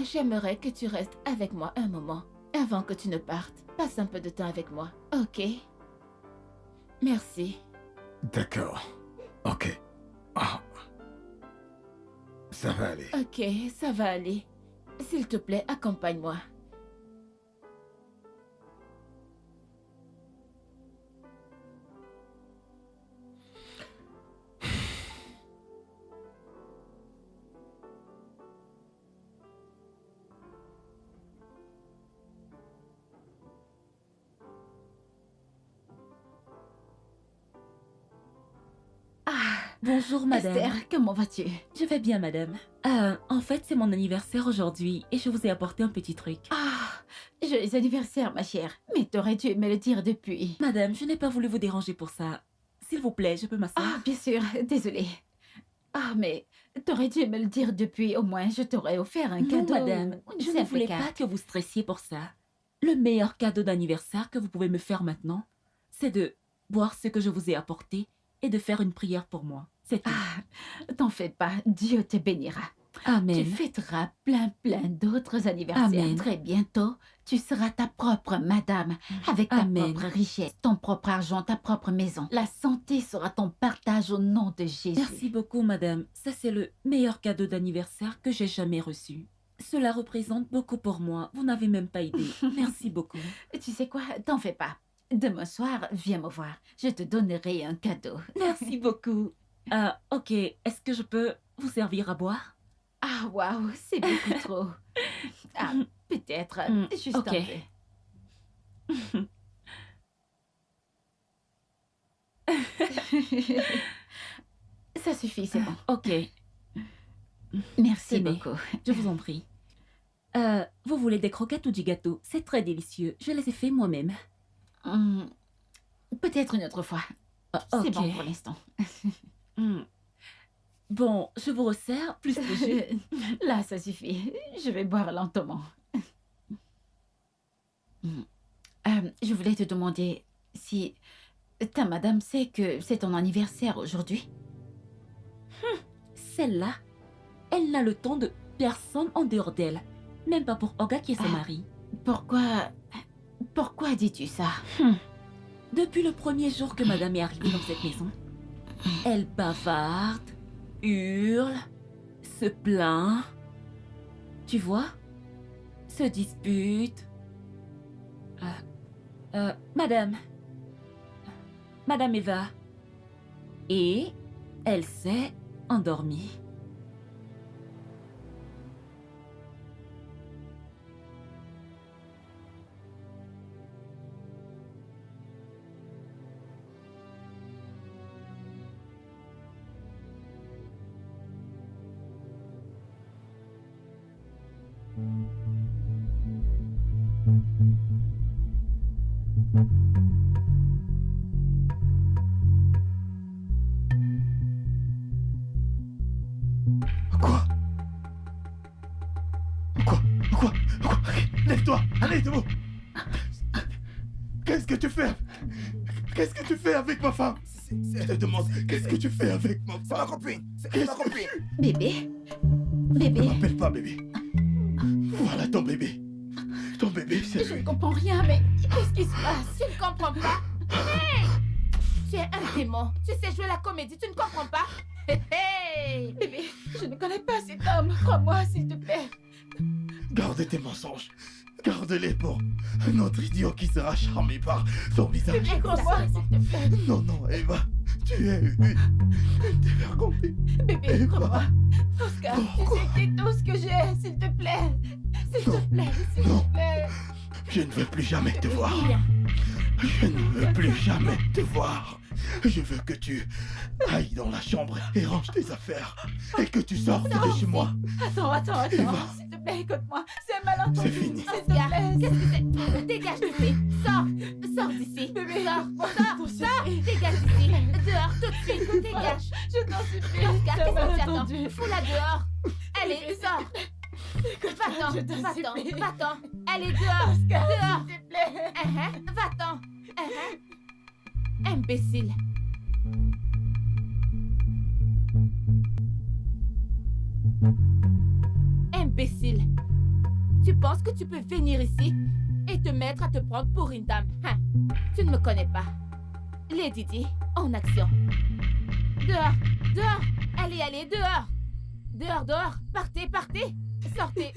Speaker 4: J'aimerais que tu restes avec moi un moment, avant que tu ne partes. Passe un peu de temps avec moi, ok? Merci.
Speaker 5: D'accord. Ok. Ah. Ça va aller.
Speaker 4: Ok, ça va aller. S'il te plaît, accompagne-moi.
Speaker 8: Bonjour madame.
Speaker 3: Esther, comment vas-tu?
Speaker 8: Je vais bien madame. En fait c'est mon anniversaire aujourd'hui et je vous ai apporté un petit truc.
Speaker 3: Ah, joyeux anniversaire, ma chère. Mais t'aurais dû me le dire depuis.
Speaker 8: Madame, je n'ai pas voulu vous déranger pour ça. S'il vous plaît, je peux m'asseoir?
Speaker 3: Ah, bien sûr, désolée. Ah, mais t'aurais dû me le dire depuis. Au moins, je t'aurais offert un
Speaker 8: Non,
Speaker 3: cadeau.
Speaker 8: madame, je ne voulais pas que vous stressiez pour ça. Le meilleur cadeau d'anniversaire que vous pouvez me faire maintenant, c'est de boire ce que je vous ai apporté et de faire une prière pour moi. C'est tout.
Speaker 3: Ah, t'en fais pas, Dieu te bénira.
Speaker 8: Amen.
Speaker 3: Tu fêteras plein d'autres anniversaires.
Speaker 8: Amen.
Speaker 3: Très bientôt, tu seras ta propre madame, avec ta
Speaker 8: Amen.
Speaker 3: propre richesse, ton propre argent, ta propre maison. La santé sera ton partage au nom de Jésus.
Speaker 8: Merci beaucoup, madame. Ça, c'est le meilleur cadeau d'anniversaire que j'ai jamais reçu. Cela représente beaucoup pour moi. Vous n'avez même pas idée. Merci beaucoup.
Speaker 3: Tu sais quoi, t'en fais pas. Demain soir, viens me voir. Je te donnerai un cadeau.
Speaker 8: Merci beaucoup. Ok. Est-ce que je peux vous servir à boire?
Speaker 3: Ah, waouh, c'est beaucoup trop. Ah, peut-être. Juste
Speaker 8: ok.
Speaker 3: un peu. Ça suffit, c'est bon.
Speaker 8: Ok.
Speaker 3: Merci
Speaker 8: C'est
Speaker 3: beaucoup.
Speaker 8: Je vous en prie. Vous voulez des croquettes ou du gâteau? C'est très délicieux. Je les ai fait moi-même.
Speaker 3: Peut-être une autre fois. C'est
Speaker 8: ok.
Speaker 3: bon pour l'instant.
Speaker 8: Bon, je vous resserre plus de jus.
Speaker 3: Là, ça suffit. Je vais boire lentement. Je voulais te demander si ta madame sait que c'est ton anniversaire aujourd'hui.
Speaker 8: Celle-là, elle n'a le temps de personne en dehors d'elle. Même pas pour Olga qui est son mari.
Speaker 3: Pourquoi dis-tu ça?
Speaker 8: Depuis le premier jour que madame est arrivée dans cette maison, elle bavarde, hurle, se plaint. Tu vois? Se dispute. Madame Eva. Et elle s'est endormie.
Speaker 6: Quoi? Lève-toi! Allez, debout! Qu'est-ce que tu fais? Qu'est-ce que tu fais avec ma femme? Je te demande, qu'est-ce que tu fais avec ma femme? C'est ma copine! C'est ma copine!
Speaker 3: Bébé?
Speaker 6: Ne
Speaker 3: Bébé?
Speaker 6: m'appelle pas bébé. Voilà ton bébé. Ton bébé, c'est
Speaker 3: Je
Speaker 6: lui.
Speaker 3: ne comprends rien, mais qu'est-ce qui se passe?
Speaker 4: Tu ne comprends pas? Hey! Tu Tu es un démon. Tu sais jouer la comédie, tu ne comprends pas? Hey!
Speaker 7: Bébé, je ne connais pas cet homme. Crois-moi, s'il te plaît.
Speaker 6: Garde tes mensonges. Garde-les pour un autre idiot qui sera charmé par son visage.
Speaker 7: Bébé, crois-moi, s'il te plaît.
Speaker 6: Non, non, Eva. Tu es une dévergondée.
Speaker 7: Bébé,
Speaker 6: Eva.
Speaker 7: crois-moi. Oscar,
Speaker 6: Pourquoi?
Speaker 7: tu sais que tout ce que j'ai, s'il te plaît. S'il te plaît, s'il
Speaker 6: Non.
Speaker 7: te plaît.
Speaker 6: Je ne veux plus jamais te voir.
Speaker 4: Bien.
Speaker 6: Je ne veux plus jamais te voir. Je veux que tu ailles dans la chambre et ranges tes affaires. Et que tu sortes de chez moi.
Speaker 7: Attends.
Speaker 6: Eva.
Speaker 7: S'il te plaît, écoute-moi. C'est un malentendu.
Speaker 6: C'est fini.
Speaker 7: S'il te
Speaker 4: Oscar,
Speaker 7: plaît.
Speaker 4: qu'est-ce que c'est? Dégage d'ici. Sors d'ici.
Speaker 7: Bébé,
Speaker 4: Sors. Dégage d'ici. Dehors, tout de suite. Dégage.
Speaker 7: Je t'en supplie.
Speaker 4: Oscar,
Speaker 7: C'est un
Speaker 4: qu'est-ce que tu
Speaker 7: malentendu.
Speaker 4: attends? Fous-la dehors. Allez, sors. Va-t'en,
Speaker 7: Je t'en
Speaker 4: va-t'en,
Speaker 7: supplie.
Speaker 4: va-t'en. Allez, dehors.
Speaker 7: Oscar,
Speaker 4: Dehors.
Speaker 7: s'il te plaît.
Speaker 4: Va-t'en. Imbécile. Imbécile. Tu penses que tu peux venir ici et te mettre à te prendre pour une dame, hein? Tu ne me connais pas. Lady Di, en action. Dehors, dehors. Allez, dehors. Dehors. Partez. Sortez.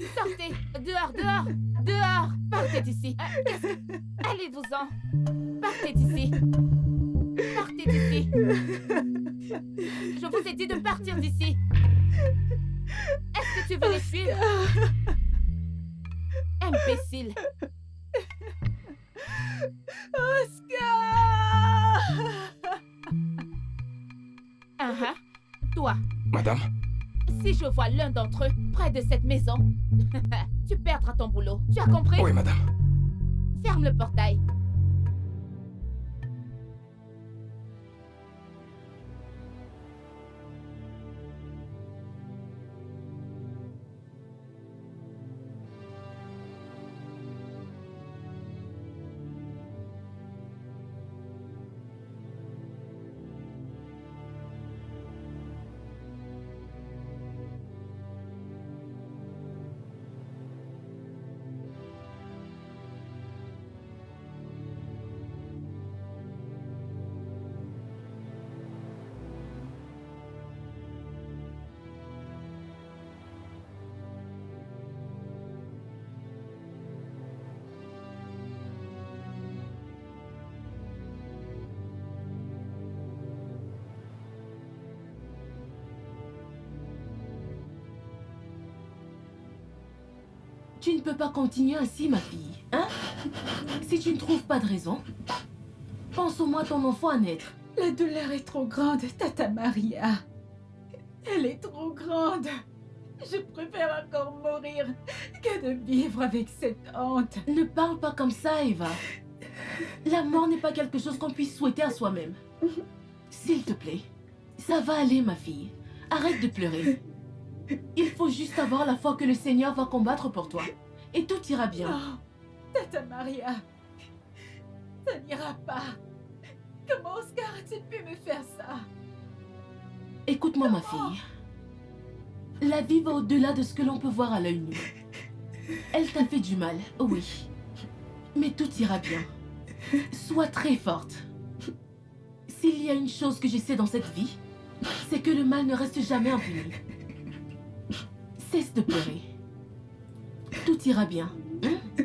Speaker 4: Dehors. Partez d'ici. Allez-vous-en. Partez d'ici. Je vous ai dit de partir d'ici. Est-ce que tu veux les suivre? Imbécile.
Speaker 7: Oscar!
Speaker 4: Toi,
Speaker 9: Madame,
Speaker 4: si je vois l'un d'entre eux près de cette maison, tu perdras ton boulot. Tu as compris?
Speaker 9: oui, madame.
Speaker 4: Ferme le portail.
Speaker 7: Tu ne peux pas continuer ainsi, ma fille, hein? Si tu ne trouves pas de raison, pense au moins à ton enfant à naître.
Speaker 11: La douleur est trop grande, Tata Maria. Elle est trop grande. Je préfère encore mourir que de vivre avec cette honte.
Speaker 7: Ne parle pas comme ça, Eva. La mort n'est pas quelque chose qu'on puisse souhaiter à soi-même. S'il te plaît, ça va aller, ma fille. Arrête de pleurer. Il faut juste avoir la foi que le Seigneur va combattre pour toi. Et tout ira bien.
Speaker 11: Non, Tata Maria, ça n'ira pas. Comment Oscar a-t-il pu me faire ça?
Speaker 7: Écoute-moi, ma fille. La vie va au-delà de ce que l'on peut voir à l'œil nu. Elle t'a fait du mal, oui. Mais tout ira bien. Sois très forte. S'il y a une chose que je sais dans cette vie, c'est que le mal ne reste jamais impuni. Cesse de pleurer. Tout ira bien. Hein?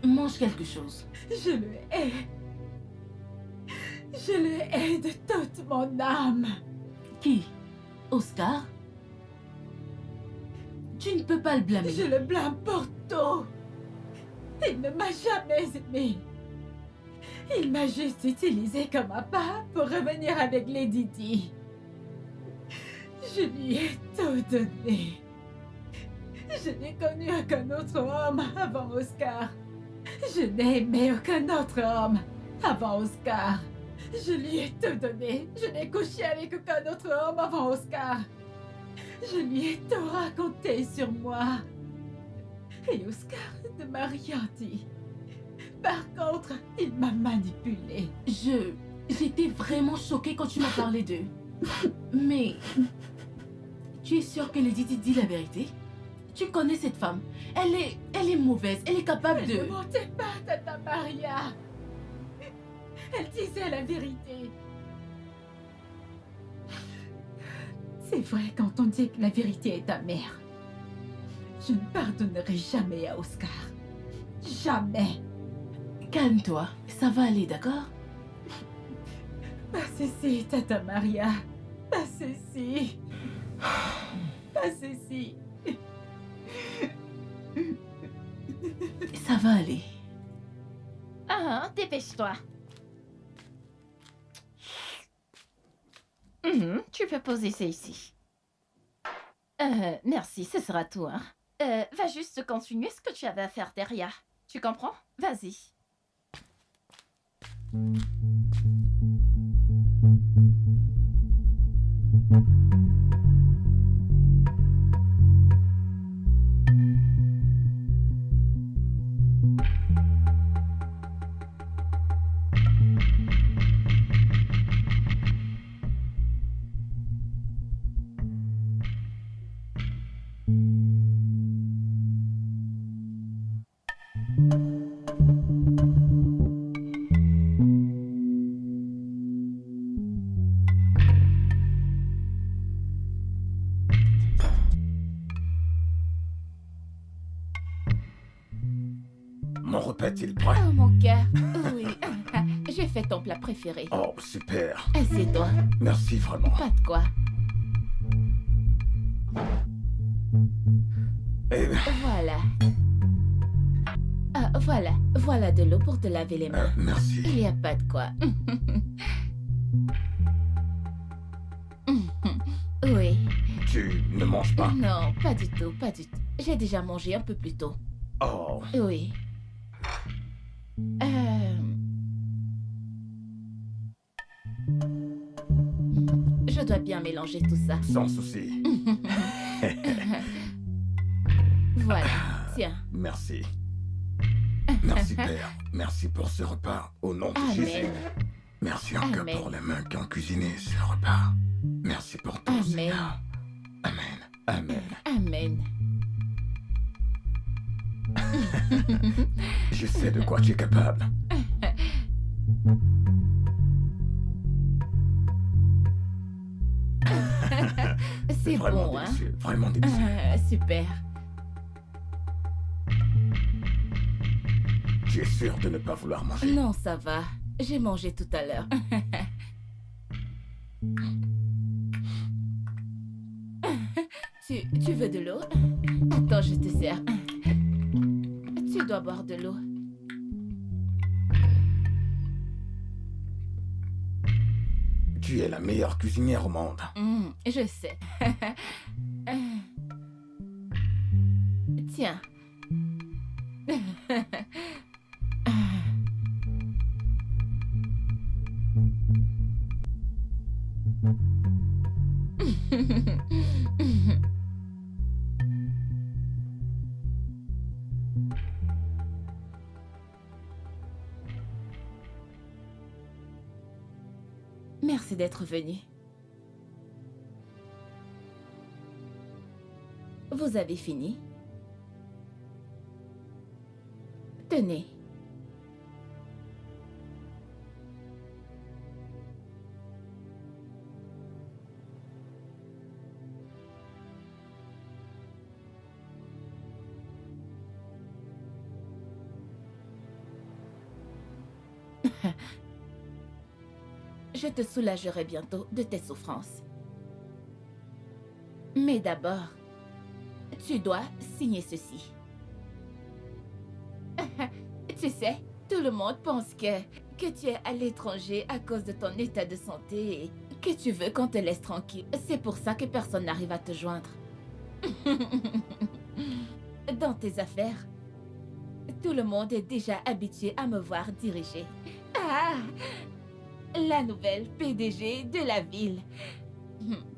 Speaker 7: Mange quelque chose.
Speaker 11: Je le hais. Je le hais de toute mon âme.
Speaker 7: Qui? Oscar? Tu ne peux pas le blâmer.
Speaker 11: Je le blâme pour tout. Il ne m'a jamais aimé. Il m'a juste utilisé comme appât pour revenir avec Lady Di. Je lui ai tout donné. Je n'ai connu aucun autre homme avant Oscar. Je n'ai aimé aucun autre homme avant Oscar. Je lui ai tout donné. Je n'ai couché avec aucun autre homme avant Oscar. Je lui ai tout raconté sur moi. Et Oscar ne m'a rien dit. Par contre, il m'a manipulée.
Speaker 7: J'étais vraiment choquée quand tu m'as parlé d'eux. Mais... Tu es sûre que Lady Di dit la vérité? Tu connais cette femme. Elle est mauvaise. Elle est capable
Speaker 11: Elle
Speaker 7: de...
Speaker 11: ne mentait pas, Tata Maria. Elle disait la vérité. C'est vrai quand on dit que la vérité est amère. Je ne pardonnerai jamais à Oscar. Jamais.
Speaker 7: Calme-toi, ça va aller, d'accord?
Speaker 11: Pas ceci, Tata Maria. Pas ceci. Pas ceci.
Speaker 7: Ça va aller.
Speaker 10: Ah, dépêche-toi. Tu peux poser ça ici. Merci, ce sera tout, hein. Va juste continuer ce que tu avais à faire derrière. Tu comprends? Vas-y.
Speaker 5: Mon repas est-il prêt?
Speaker 4: Oh, mon cœur. Oui. J'ai fait ton plat préféré.
Speaker 5: Oh, super.
Speaker 4: Assieds-toi.
Speaker 5: Merci vraiment.
Speaker 4: Pas de quoi.
Speaker 5: Eh,
Speaker 4: Voilà. Ah, voilà. Voilà de l'eau pour te laver les mains.
Speaker 5: merci.
Speaker 4: Il n'y a pas de quoi. Oui.
Speaker 5: Tu ne manges pas?
Speaker 4: Non, pas du tout, pas du tout. J'ai déjà mangé un peu plus tôt.
Speaker 5: Oh,
Speaker 4: Oui. Je dois bien mélanger tout ça.
Speaker 5: sans souci.
Speaker 4: Voilà, tiens.
Speaker 5: Merci. Merci, Père. Merci pour ce repas. Au nom de
Speaker 4: Amen.
Speaker 5: Jésus. Merci encore
Speaker 4: Amen.
Speaker 5: pour les mains qui ont cuisiné ce repas. Merci pour tout,
Speaker 4: Amen.
Speaker 5: Seigneur. Amen. Amen.
Speaker 4: Amen.
Speaker 5: Je sais de quoi tu es capable.
Speaker 4: C'est
Speaker 5: vraiment
Speaker 4: bon, hein?
Speaker 5: délicieux. Vraiment délicieux.
Speaker 4: Super.
Speaker 5: Tu es sûr de ne pas vouloir manger?
Speaker 4: Non, ça va. J'ai mangé tout à l'heure. Tu veux de l'eau? Attends, je te sers. Tu dois boire de l'eau.
Speaker 5: Tu es la meilleure cuisinière au monde.
Speaker 4: Je sais. Tiens. Merci d'être venu. Vous avez fini? Tenez. Je te soulagerai bientôt de tes souffrances. Mais d'abord, tu dois signer ceci. Tu sais, tout le monde pense que tu es à l'étranger à cause de ton état de santé et que tu veux qu'on te laisse tranquille. C'est pour ça que personne n'arrive à te joindre. Dans tes affaires, tout le monde est déjà habitué à me voir diriger. Ah! La nouvelle PDG de la ville.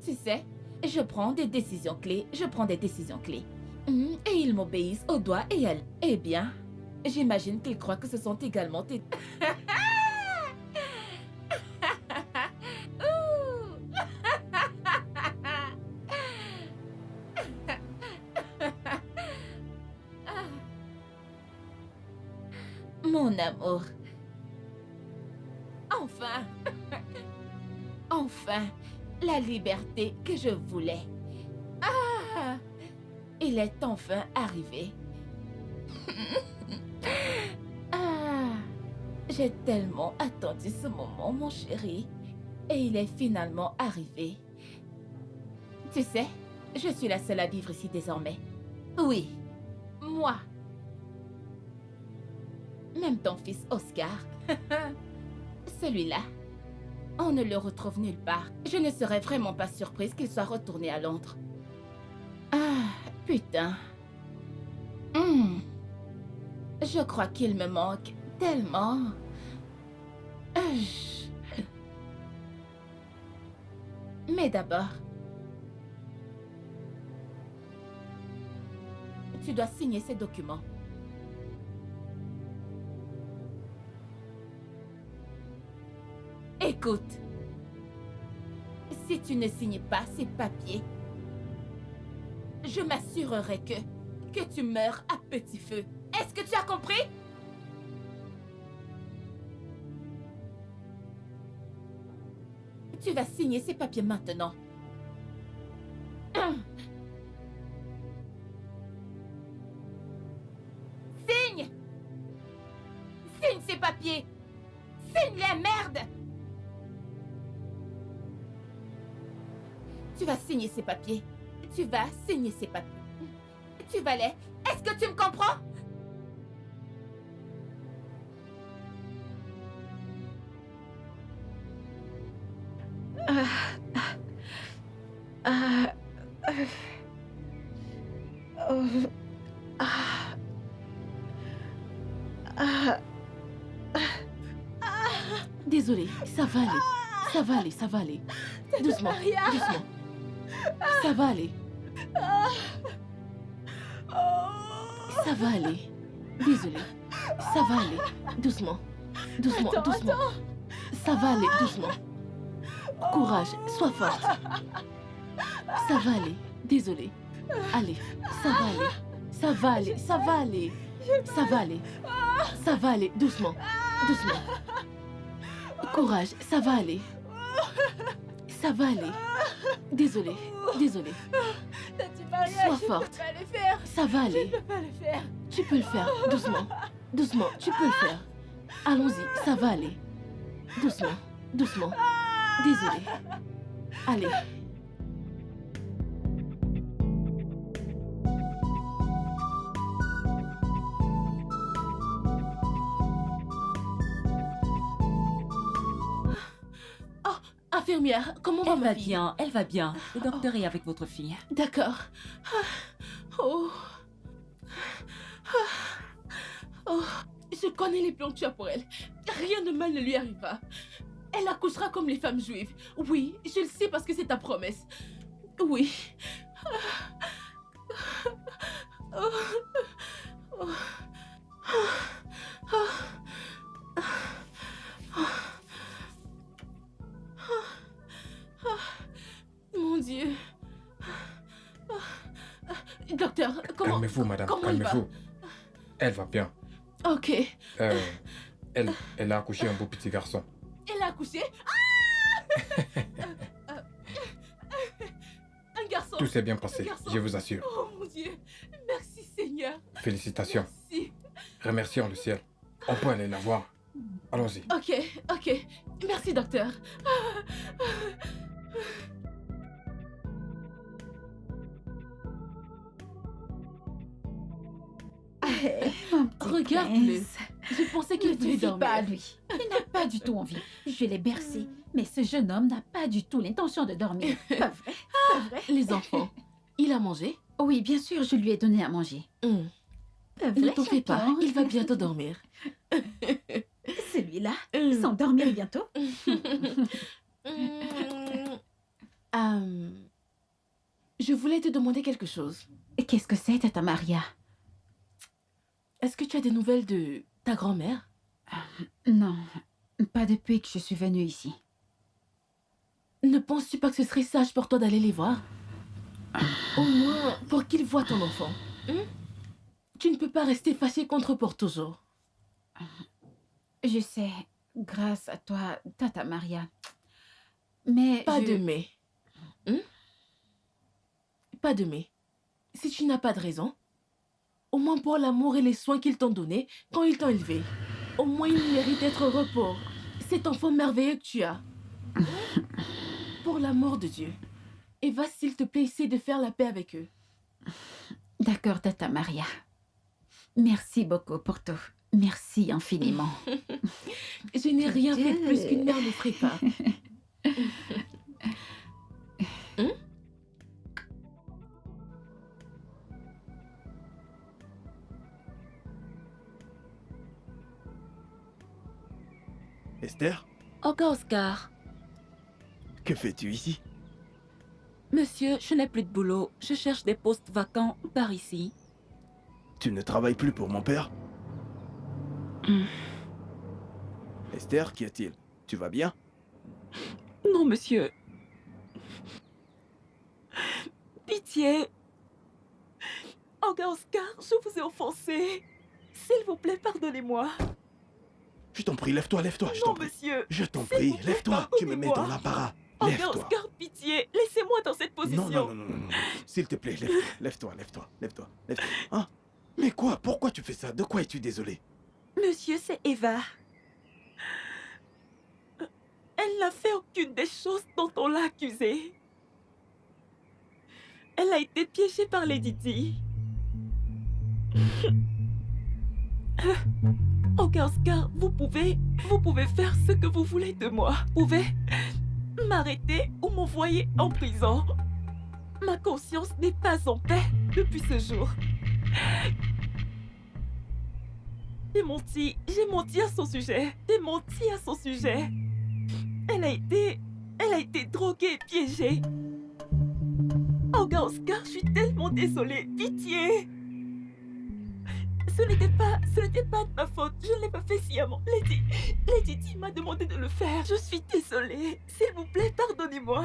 Speaker 4: Tu sais, je prends des décisions clés, Et ils m'obéissent au doigt et à l'. Eh bien, j'imagine qu'ils croient que ce sont également tes... Mon amour. Enfin. Enfin. la liberté que je voulais. Ah, il est enfin arrivé. Ah, j'ai tellement attendu ce moment, mon chéri. Et il est finalement arrivé. Tu sais, je suis la seule à vivre ici désormais. Oui, moi. Même ton fils Oscar. Celui-là, on ne le retrouve nulle part. Je ne serais vraiment pas surprise qu'il soit retourné à Londres. Ah, putain. Je crois qu'il me manque tellement. Mais d'abord, tu dois signer ces documents. Écoute, si tu ne signes pas ces papiers, je m'assurerai que tu meurs à petit feu. Est-ce que tu as compris? Tu vas signer ces papiers maintenant. Signe! Signe ces papiers! Signe-les, merde! Tu vas signer ces papiers. Tu vas signer ces papiers. Tu vas les... Est-ce que tu me comprends?
Speaker 7: Désolée, ça va aller. Ça va aller, ça va aller. Doucement, doucement. Ça va aller. Ça va aller. Désolée. Ça va aller. Doucement. Doucement, doucement. Ça va aller, doucement. Courage, sois forte. Ça va aller. Désolée. Allez, ça va aller. Ça va aller, ça va aller. Ça va aller. Ça va aller, doucement. Doucement. Courage, ça va aller. Ça va aller. Désolée, désolée. Sois forte. Ça va aller. Tu peux le faire, doucement. Doucement, tu peux le faire. Allons-y, ça va aller. Doucement, doucement. Désolée. Allez. Oh, infirmière, comment va ma fille?
Speaker 8: Bien, elle va bien. Le docteur est avec votre fille.
Speaker 7: D'accord. Oh. Oh. Je connais les plans que tu as pour elle. Rien de mal ne lui arrivera. Elle accouchera comme les femmes juives. Oui, je le sais parce que c'est ta promesse. Oui. Mon Dieu. Docteur, comment...
Speaker 12: Calmez-vous, madame,
Speaker 7: comment il va?
Speaker 12: calmez-vous. Elle va bien.
Speaker 7: Ok.
Speaker 12: Elle a accouché un beau petit garçon.
Speaker 7: Elle a accouché? Un garçon.
Speaker 12: Tout s'est bien passé, je vous assure.
Speaker 7: Oh mon Dieu. Merci Seigneur.
Speaker 12: Félicitations.
Speaker 7: Merci.
Speaker 12: Remercions le ciel. On peut aller la voir. Allons-y.
Speaker 7: Ok, ok. Merci docteur. Regarde-le. Je pensais qu'il
Speaker 3: Ne
Speaker 7: voulait
Speaker 3: te fie
Speaker 7: dormir.
Speaker 3: pas à lui. Il n'a pas du tout envie. Je l'ai bercé. Mais ce jeune homme n'a pas du tout l'intention de dormir. Pas vrai? Pas vrai?
Speaker 7: Les enfants, il a mangé?
Speaker 3: Oui, bien sûr, je lui ai donné à manger. Pas vrai,
Speaker 7: Ne t'en fais pas,
Speaker 3: champion?
Speaker 7: il va bientôt dormir.
Speaker 3: Celui-là, s'endormir bientôt.
Speaker 7: Je voulais te demander quelque chose.
Speaker 3: Qu'est-ce que c'est, Tata Maria?
Speaker 7: Est-ce que tu as des nouvelles de ta grand-mère?
Speaker 3: Non, pas depuis que je suis venue ici.
Speaker 7: Ne penses-tu pas que ce serait sage pour toi d'aller les voir? Au moins pour qu'ils voient ton enfant. Tu ne peux pas rester fâché contre eux pour toujours.
Speaker 3: Je sais, grâce à toi, Tata Maria. Mais
Speaker 7: Pas de mais. pas de mais. Si tu n'as pas de raison, au moins pour l'amour et les soins qu'ils t'ont donnés quand ils t'ont élevé, au moins il mérite d'être heureux pour cet enfant merveilleux que tu as. Pour l'amour de Dieu. Eva, s'il te plaît, essaie de faire la paix avec eux.
Speaker 3: D'accord, Tata Maria. Merci beaucoup pour tout. Merci infiniment.
Speaker 7: Je n'ai rien fait de plus qu'une mère ne ferait pas.
Speaker 6: Esther,
Speaker 8: Oscar.
Speaker 6: que fais-tu ici?
Speaker 8: Monsieur, je n'ai plus de boulot. Je cherche des postes vacants par ici.
Speaker 6: Tu ne travailles plus pour mon père? Esther, qu'y a-t-il? Tu vas bien?
Speaker 8: Non, monsieur. Pitié. Oscar, je vous ai offensé. S'il vous plaît, pardonnez-moi.
Speaker 6: Je t'en prie, lève-toi, lève-toi.
Speaker 8: Non, monsieur.
Speaker 6: Je t'en
Speaker 8: S'il
Speaker 6: prie,
Speaker 8: vous plaît,
Speaker 6: lève-toi. Tu me mets dans l'embarras. Lève-toi.
Speaker 8: Oscar, pitié. Laissez-moi dans cette position.
Speaker 6: Non. S'il te plaît, lève-toi. Lève-toi. Hein? Mais quoi? Pourquoi tu fais ça? De quoi es-tu désolé?
Speaker 8: Monsieur, c'est Eva. Elle n'a fait aucune des choses dont on l'a accusée. Elle a été piégée par Lady Di. Oscar, vous pouvez faire ce que vous voulez de moi. Vous pouvez m'arrêter ou m'envoyer en prison. Ma conscience n'est pas en paix depuis ce jour. J'ai menti à son sujet. Elle a été droguée et piégée. Oscar, je suis tellement désolée. Pitié. Ce n'était pas de ma faute. Je ne l'ai pas fait sciemment. Lady Di m'a demandé de le faire. Je suis désolée. S'il vous plaît, pardonnez-moi.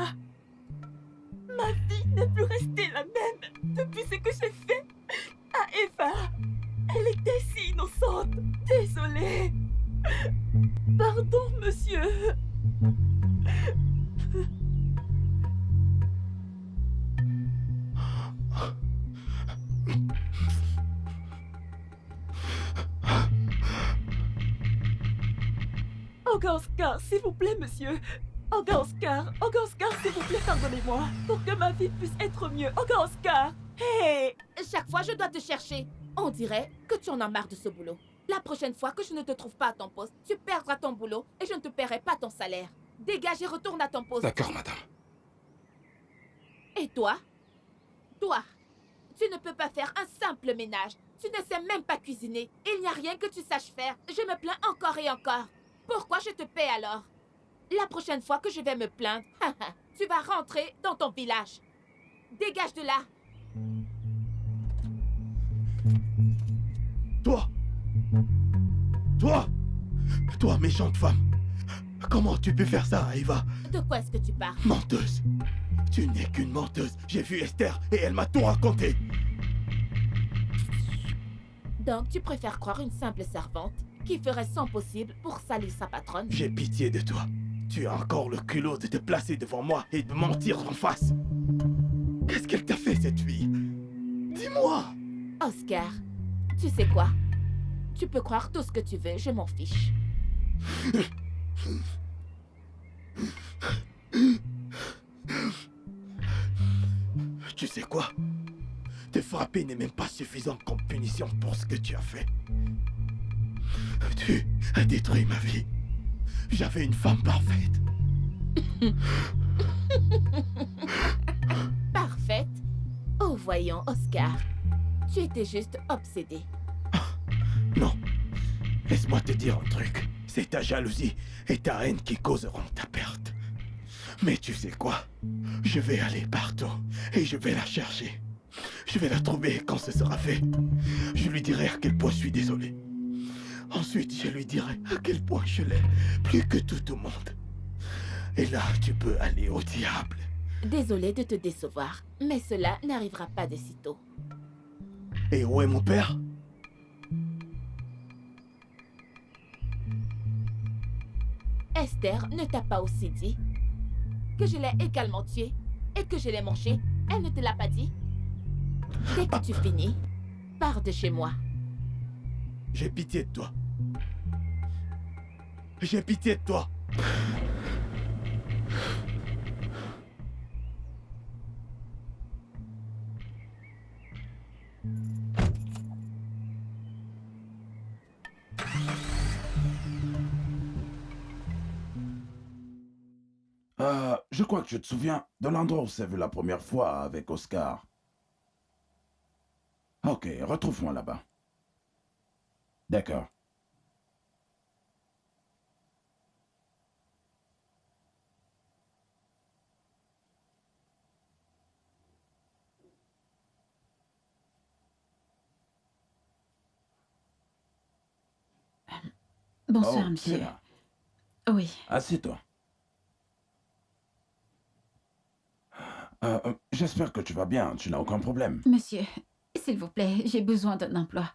Speaker 8: Ma vie n'est plus restée la même depuis ce que j'ai fait à Eva. Elle était si innocente. Désolée. Pardon, monsieur. Oscar, s'il vous plaît, monsieur. Oscar, s'il vous plaît, pardonnez-moi. Pour que ma vie puisse être mieux. Oscar, hey!
Speaker 4: Chaque fois, je dois te chercher. On dirait que tu en as marre de ce boulot. La prochaine fois que je ne te trouve pas à ton poste, tu perdras ton boulot et je ne te paierai pas ton salaire. Dégage et retourne à ton poste.
Speaker 12: D'accord, madame.
Speaker 4: Et toi? Toi, tu ne peux pas faire un simple ménage. Tu ne sais même pas cuisiner. Il n'y a rien que tu saches faire. Je me plains encore et encore. Pourquoi je te paie alors? La prochaine fois que je vais me plaindre, tu vas rentrer dans ton village. Dégage de là.
Speaker 6: Toi, méchante femme. Comment tu peux faire ça, Eva?
Speaker 4: De quoi est-ce que tu parles?
Speaker 6: Menteuse. Tu n'es qu'une menteuse. J'ai vu Esther et elle m'a tout raconté.
Speaker 4: Donc, tu préfères croire une simple servante qui ferait son possible pour salir sa patronne?
Speaker 6: J'ai pitié de toi. Tu as encore le culot de te placer devant moi et de mentir en face. Qu'est-ce qu'elle t'a fait, cette fille? Dis-moi.
Speaker 4: Oscar, tu sais quoi? Tu peux croire tout ce que tu veux, je m'en fiche.
Speaker 6: Tu sais quoi? Te frapper n'est même pas suffisant comme punition pour ce que tu as fait. Tu as détruit ma vie. J'avais une femme parfaite.
Speaker 4: Parfaite? Oh, voyons, Oscar. Tu étais juste obsédé.
Speaker 6: Non. Laisse-moi te dire un truc. C'est ta jalousie et ta haine qui causeront ta perte. Mais tu sais quoi? Je vais aller partout et je vais la chercher. Je vais la trouver quand ce sera fait. Je lui dirai à quel point je suis désolé. Ensuite, je lui dirai à quel point je l'aime plus que tout au monde. Et là, tu peux aller au diable.
Speaker 4: Désolée de te décevoir, mais cela n'arrivera pas de sitôt.
Speaker 6: Et où est mon père?
Speaker 4: Esther ne t'a pas aussi dit que je l'ai également tué et que je l'ai mangé? Elle ne te l'a pas dit? Dès que tu finis, pars de chez moi.
Speaker 6: J'ai pitié de toi. J'ai pitié de toi.
Speaker 13: Je crois que tu te souviens de l'endroit où s'est vu la première fois avec Oscar. Ok, retrouve-moi là-bas. D'accord.
Speaker 3: Bonsoir,
Speaker 13: Oh,
Speaker 3: monsieur.
Speaker 13: tu es là.
Speaker 3: Oui.
Speaker 13: Assieds-toi. J'espère que tu vas bien, tu n'as aucun problème.
Speaker 3: Monsieur, s'il vous plaît, j'ai besoin d'un emploi.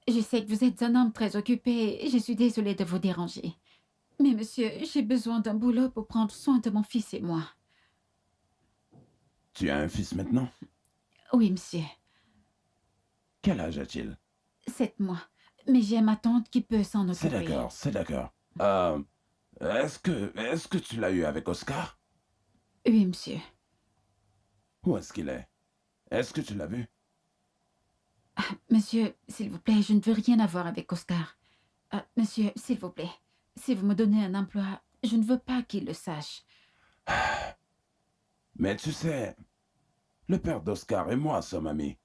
Speaker 3: Je sais que vous êtes un homme très occupé et je suis désolée de vous déranger. Mais monsieur, j'ai besoin d'un boulot pour prendre soin de mon fils et moi.
Speaker 13: Tu as un fils maintenant?
Speaker 3: Oui, monsieur.
Speaker 13: Quel âge a-t-il?
Speaker 3: 7 mois. Mais j'ai ma tante qui peut s'en occuper.
Speaker 13: C'est d'accord, c'est d'accord. Est-ce que tu l'as eu avec Oscar?
Speaker 3: Oui, monsieur.
Speaker 13: Où est-ce qu'il est? Est-ce que tu l'as vu?
Speaker 3: Monsieur, s'il vous plaît, je ne veux rien avoir avec Oscar. Monsieur, s'il vous plaît, si vous me donnez un emploi, je ne veux pas qu'il le sache.
Speaker 13: Mais tu sais, le père d'Oscar et moi sommes amis.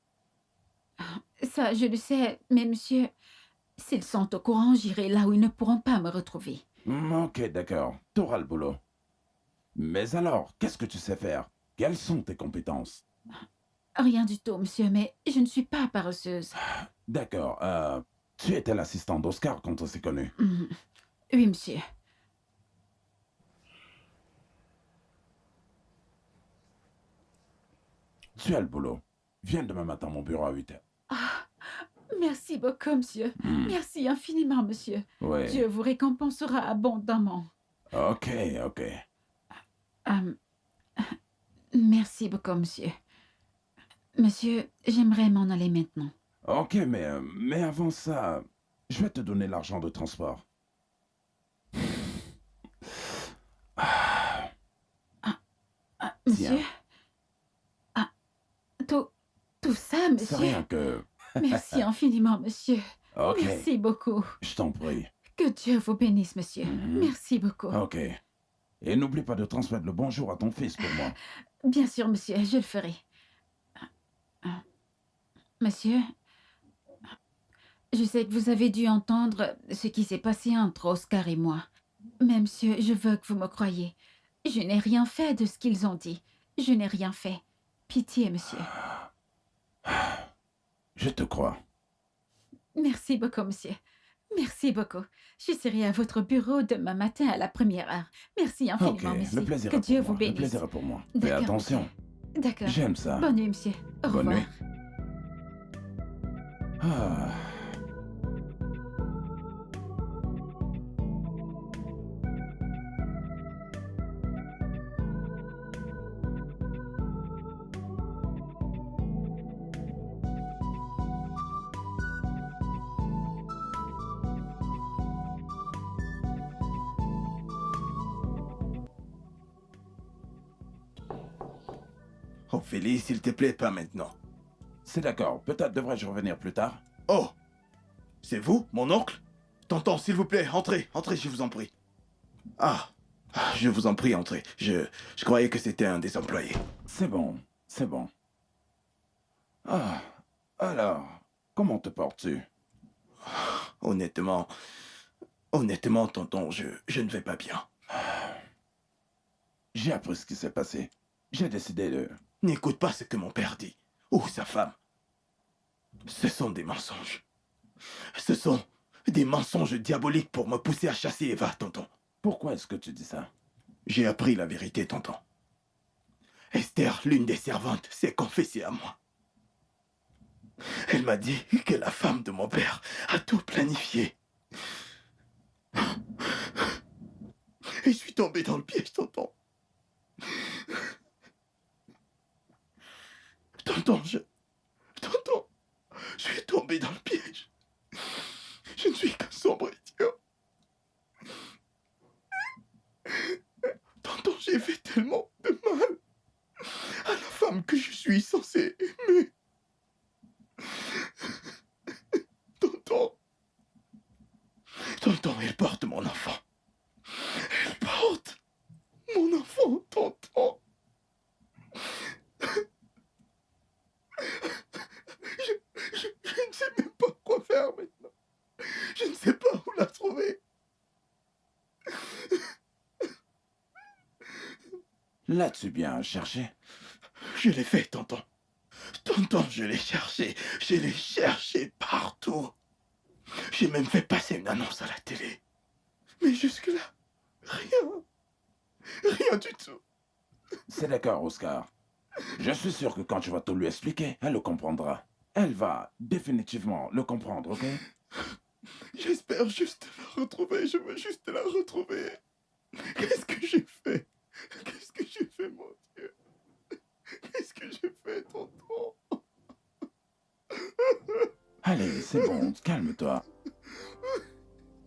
Speaker 3: Ça, je le sais, mais monsieur, s'ils sont au courant, j'irai là où ils ne pourront pas me retrouver.
Speaker 13: Ok, d'accord, t'auras le boulot. Mais alors, qu'est-ce que tu sais faire? Quelles sont tes compétences?
Speaker 3: Rien du tout, monsieur, mais je ne suis pas paresseuse.
Speaker 13: D'accord, tu étais l'assistant d'Oscar quand on s'est connus.
Speaker 3: Oui, monsieur.
Speaker 13: Tu as le boulot. Viens demain matin à mon bureau à 8h.
Speaker 3: Merci beaucoup, monsieur. Merci infiniment, monsieur.
Speaker 13: Ouais.
Speaker 3: Dieu vous récompensera abondamment.
Speaker 13: Ok, ok.
Speaker 3: Merci beaucoup, monsieur. Monsieur, j'aimerais m'en aller maintenant.
Speaker 13: Ok, mais avant ça, je vais te donner l'argent de transport.
Speaker 3: Monsieur? Tout ça, monsieur?
Speaker 13: C'est rien que...
Speaker 3: Merci infiniment, monsieur.
Speaker 13: Ok.
Speaker 3: Merci beaucoup.
Speaker 13: Je t'en prie.
Speaker 3: Que Dieu vous bénisse, monsieur. Merci beaucoup.
Speaker 13: Ok. Et n'oublie pas de transmettre le bonjour à ton fils pour moi.
Speaker 3: Bien sûr, monsieur, je le ferai. Monsieur, je sais que vous avez dû entendre ce qui s'est passé entre Oscar et moi. Mais monsieur, je veux que vous me croyiez. Je n'ai rien fait de ce qu'ils ont dit. Je n'ai rien fait. Pitié, monsieur.
Speaker 13: Je te crois.
Speaker 3: Merci beaucoup, monsieur. Merci beaucoup. Je serai à votre bureau demain matin à la 1e heure. Merci infiniment,
Speaker 13: Ok,
Speaker 3: monsieur.
Speaker 13: le plaisir
Speaker 3: Que
Speaker 13: est
Speaker 3: Dieu
Speaker 13: pour
Speaker 3: vous
Speaker 13: moi.
Speaker 3: bénisse.
Speaker 13: Le plaisir est pour moi. Fais
Speaker 3: D'accord,
Speaker 13: attention.
Speaker 3: D'accord.
Speaker 13: J'aime ça.
Speaker 3: Bonne nuit, monsieur. Au
Speaker 13: Bonne
Speaker 3: revoir.
Speaker 13: nuit. Ah.
Speaker 6: Ophélie, s'il te plaît, pas maintenant.
Speaker 13: C'est d'accord. Peut-être devrais-je revenir plus tard.
Speaker 6: Oh! C'est vous, mon oncle? Tonton, s'il vous plaît, entrez, entrez, je vous en prie. Je vous en prie, entrez. Je croyais que c'était un des employés.
Speaker 13: C'est bon, c'est bon. Alors, comment te portes-tu?
Speaker 6: Honnêtement, tonton, je ne vais pas bien.
Speaker 13: J'ai appris ce qui s'est passé. J'ai décidé de...
Speaker 6: N'écoute pas ce que mon père dit, ou sa femme. Ce sont des mensonges. Ce sont des mensonges diaboliques pour me pousser à chasser Eva, tonton.
Speaker 13: Pourquoi est-ce que tu dis ça?
Speaker 6: J'ai appris la vérité, tonton. Esther, l'une des servantes, s'est confessée à moi. Elle m'a dit que la femme de mon père a tout planifié. Et je suis tombé dans le piège, tonton. tombé dans le piège. Je ne suis qu'un sombre idiot. Tonton, j'ai fait tellement de mal à la femme que je suis censé aimer. Tonton, elle porte mon enfant. Elle porte mon enfant, tonton. Je ne sais même pas quoi faire maintenant. Je ne sais pas où la trouver.
Speaker 13: L'as-tu bien cherché?
Speaker 6: Je l'ai fait, tonton. Tonton, je l'ai cherché. Je l'ai cherché partout. J'ai même fait passer une annonce à la télé. Mais jusque-là, rien. Rien du tout.
Speaker 13: C'est d'accord, Oscar. Je suis sûr que quand tu vas tout lui expliquer, elle le comprendra. Elle va définitivement le comprendre, ok?
Speaker 6: J'espère juste la retrouver. Je veux juste la retrouver. Qu'est-ce que j'ai fait? Qu'est-ce que j'ai fait, mon Dieu? Qu'est-ce que j'ai fait, tonton?
Speaker 13: Allez, c'est bon, calme-toi.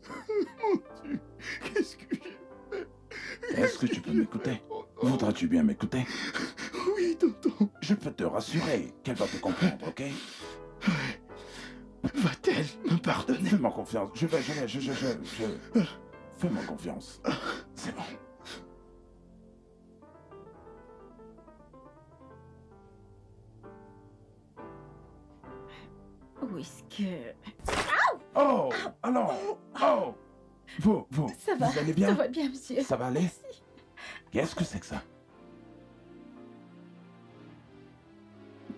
Speaker 6: Mon Dieu, qu'est-ce que j'ai fait?
Speaker 13: Est-ce que tu peux m'écouter? Voudras-tu bien m'écouter?
Speaker 6: Oui, tonton.
Speaker 13: Je peux te rassurer qu'elle va te comprendre, ok?
Speaker 6: Va-t-elle me pardonner?
Speaker 13: Fais-moi confiance. Fais-moi confiance. C'est bon.
Speaker 3: Où est-ce que...
Speaker 13: Oh! Alors! Oh! Vous
Speaker 3: Ça va,
Speaker 13: allez bien?
Speaker 3: ça va bien, monsieur.
Speaker 13: Ça va aller?
Speaker 3: Merci.
Speaker 13: Qu'est-ce que c'est que ça?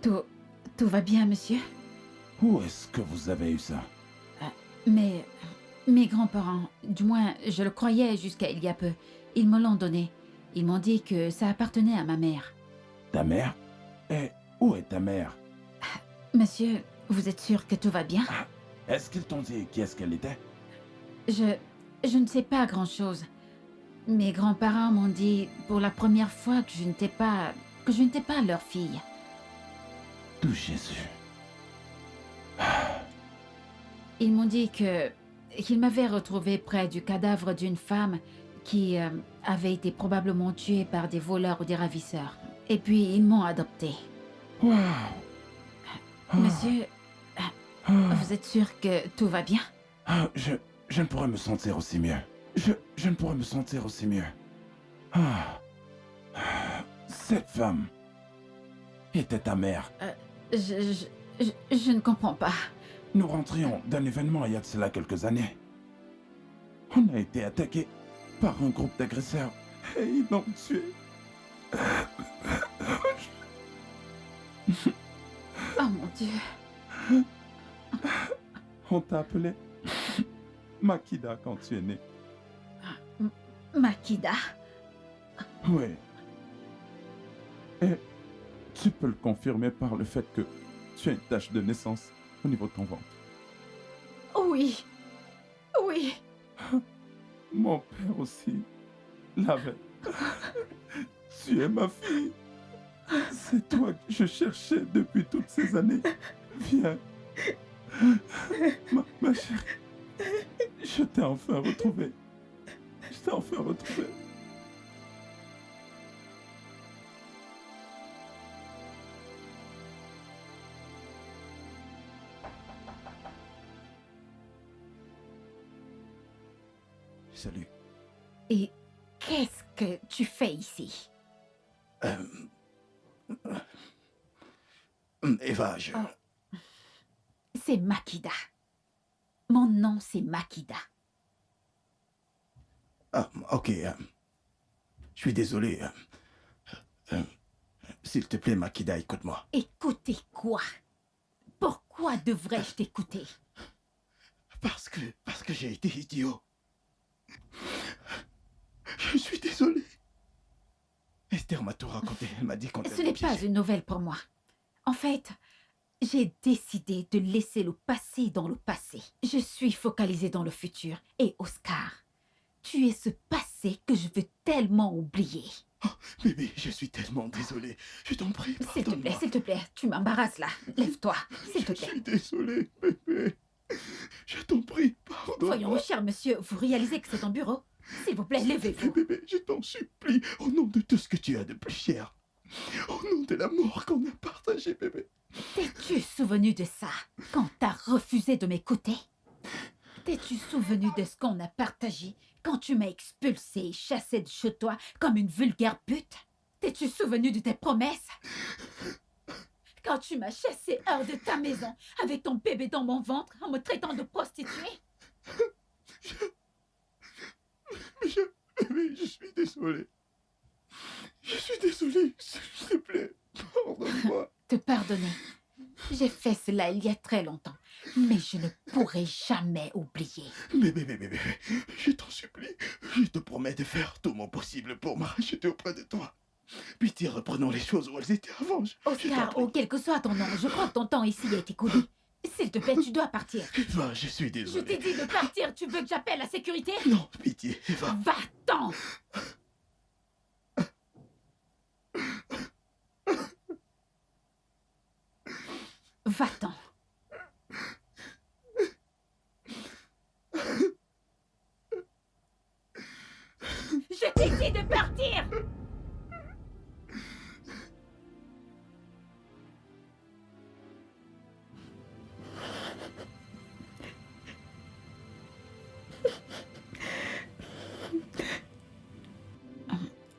Speaker 3: Tout va bien, monsieur?
Speaker 13: Où est-ce que vous avez eu ça?
Speaker 3: Mais mes grands-parents, du moins je le croyais jusqu'à il y a peu, ils me l'ont donné. Ils m'ont dit que ça appartenait à ma mère.
Speaker 13: Ta mère? Et où est ta mère?
Speaker 3: Monsieur, vous êtes sûr que tout va bien?
Speaker 13: Est-ce qu'ils t'ont dit qui est-ce qu'elle était?
Speaker 3: Je ne sais pas grand-chose. Mes grands-parents m'ont dit pour la première fois que je n'étais pas leur fille.
Speaker 13: Tout Jésus.
Speaker 3: Ils m'ont dit qu'ils m'avaient retrouvé près du cadavre d'une femme qui avait été probablement tuée par des voleurs ou des ravisseurs. Et puis ils m'ont adopté.
Speaker 13: Wow.
Speaker 3: Monsieur, vous êtes sûr que tout va bien?
Speaker 13: Je ne pourrais me sentir aussi mieux. Je ne pourrais me sentir aussi mieux. Cette femme était ta mère.
Speaker 3: Je ne comprends pas.
Speaker 13: Nous rentrions d'un événement il y a de cela quelques années. On a été attaqué par un groupe d'agresseurs et ils l'ont tué.
Speaker 3: Oh mon Dieu.
Speaker 13: On t'a appelé Makida quand tu es né.
Speaker 3: Makida?
Speaker 13: Oui. Et tu peux le confirmer par le fait que tu as une tache de naissance au niveau de ton ventre.
Speaker 3: Oui. Oui.
Speaker 13: Mon père aussi l'avait. Tu es ma fille. C'est toi que je cherchais depuis toutes ces années. Viens. Ma chérie. Je t'ai enfin retrouvée. Je t'ai enfin retrouvée.
Speaker 6: Salut.
Speaker 3: Et qu'est-ce que tu fais ici?
Speaker 6: Eva,
Speaker 3: C'est Makida. Mon nom, c'est Makida.
Speaker 6: Ah, ok. Je suis désolé. S'il te plaît, Makida, écoute-moi.
Speaker 3: Écoutez quoi? Pourquoi devrais-je t'écouter?
Speaker 6: Parce que j'ai été idiot. Je suis désolé. Esther m'a tout raconté. Elle m'a dit qu'on
Speaker 3: Ce n'est pas une nouvelle pour moi. En fait, j'ai décidé de laisser le passé dans le passé. Je suis focalisée dans le futur. Et Oscar, tu es ce passé que je veux tellement oublier.
Speaker 6: Bébé, je suis tellement désolé. Je t'en prie, pardonne-moi.
Speaker 3: S'il te plaît, tu m'embarrasses là. Lève-toi, s'il te
Speaker 6: Je
Speaker 3: plaît.
Speaker 6: suis désolé, bébé. Je t'en prie, pardonne-moi.
Speaker 3: Voyons, cher monsieur, vous réalisez que c'est ton bureau? S'il vous plaît, levez-vous.
Speaker 6: Bébé, je t'en supplie, au nom de tout ce que tu as de plus cher. Au nom de l'amour qu'on a partagé, bébé.
Speaker 3: T'es-tu souvenu de ça quand t'as refusé de m'écouter? T'es-tu souvenu de ce qu'on a partagé quand tu m'as expulsé et chassé de chez toi comme une vulgaire pute? T'es-tu souvenu de tes promesses? Quand tu m'as chassé hors de ta maison avec ton bébé dans mon ventre en me traitant de prostituée?
Speaker 6: Bébé, je suis désolé. Je suis désolé, s'il te plaît, pardonne-moi.
Speaker 3: Te pardonner. J'ai fait cela il y a très longtemps, mais je ne pourrai jamais oublier.
Speaker 6: Bébé, je t'en supplie, je te promets de faire tout mon possible pour me racheter auprès de toi. Pitié, reprenons les choses où elles étaient avant.
Speaker 3: Oscar, ou quel que soit ton nom, je crois que ton temps ici a été écoulé. S'il te plaît, tu dois partir.
Speaker 6: Eva, je suis
Speaker 3: Je
Speaker 6: désolé.
Speaker 3: t'ai dit de partir, tu veux que j'appelle la sécurité?
Speaker 6: Non, pitié, Eva.
Speaker 3: Va-t'en! Va-t'en. Je t'ai dit de partir!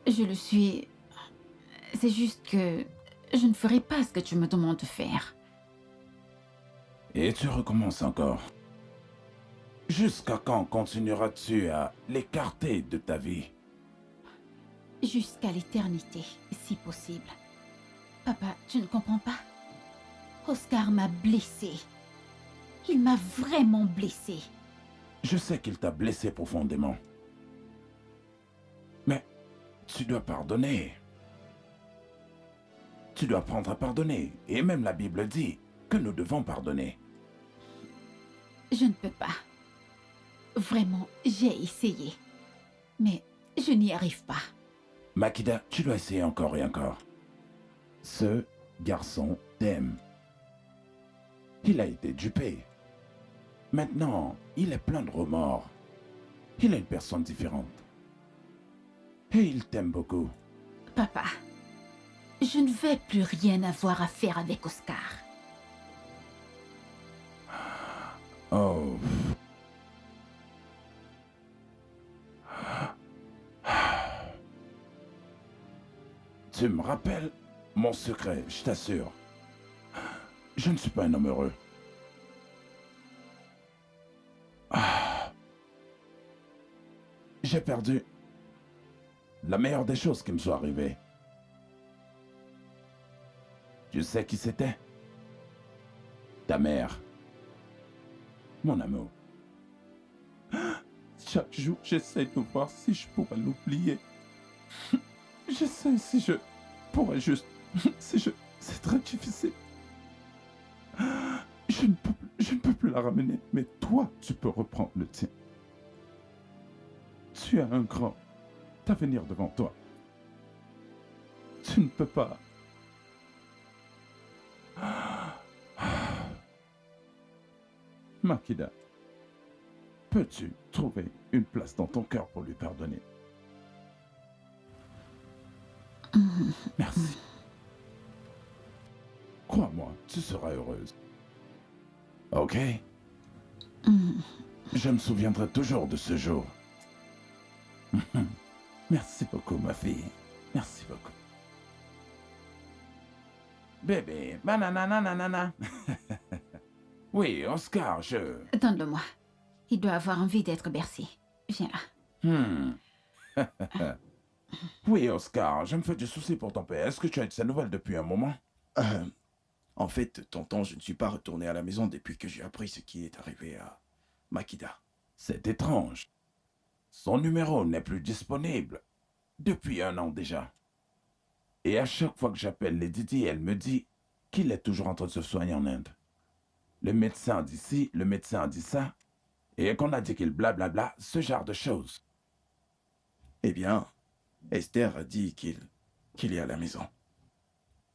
Speaker 3: Je le suis. C'est juste que je ne ferai pas ce que tu me demandes de faire.
Speaker 13: Et tu recommences encore. Jusqu'à quand continueras-tu à l'écarter de ta vie?
Speaker 3: Jusqu'à l'éternité, si possible. Papa, tu ne comprends pas? Oscar m'a blessé. Il m'a vraiment blessé.
Speaker 13: Je sais qu'il t'a blessé profondément. Mais tu dois pardonner. Tu dois apprendre à pardonner. Et même la Bible dit que nous devons pardonner.
Speaker 3: Je ne peux pas. Vraiment, j'ai essayé. Mais je n'y arrive pas.
Speaker 13: Makida, tu dois essayer encore et encore. Ce garçon t'aime. Il a été dupé. Maintenant, il est plein de remords. Il est une personne différente. Et il t'aime beaucoup.
Speaker 3: Papa, je ne vais plus rien avoir à faire avec Oscar.
Speaker 13: Oh. Tu me rappelles mon secret, je t'assure. Je ne suis pas un homme heureux. J'ai perdu la meilleure des choses qui me sont arrivées. Tu sais qui c'était? Ta mère. Mon amour.
Speaker 14: Chaque jour, j'essaie de voir si je pourrais l'oublier. J'essaie si je pourrais juste... C'est très difficile. Je ne peux plus la ramener, mais toi, tu peux reprendre le tien. Tu as un grand avenir devant toi. Tu ne peux pas... Makida, peux-tu trouver une place dans ton cœur pour lui pardonner? Merci. Crois-moi, tu seras heureuse.
Speaker 13: Ok? Je me souviendrai toujours de ce jour.
Speaker 14: Merci beaucoup, ma fille. Merci beaucoup.
Speaker 13: Bébé, bananana. Oui, Oscar,
Speaker 3: Donne-le-moi. Il doit avoir envie d'être bercé. Viens là.
Speaker 13: Oui, Oscar, je me fais du souci pour ton père. Est-ce que tu as eu de ses nouvelles depuis un moment?
Speaker 6: En fait, tonton, je ne suis pas retourné à la maison depuis que j'ai appris ce qui est arrivé à Makida.
Speaker 13: C'est étrange. Son numéro n'est plus disponible depuis 1 an déjà. Et à chaque fois que j'appelle Lady Di, elle me dit qu'il est toujours en train de se soigner en Inde. Le médecin dit ci, le médecin dit ça, et qu'on a dit qu'il blablabla, ce genre de choses.
Speaker 6: Eh bien, Esther a dit qu'il est à la maison.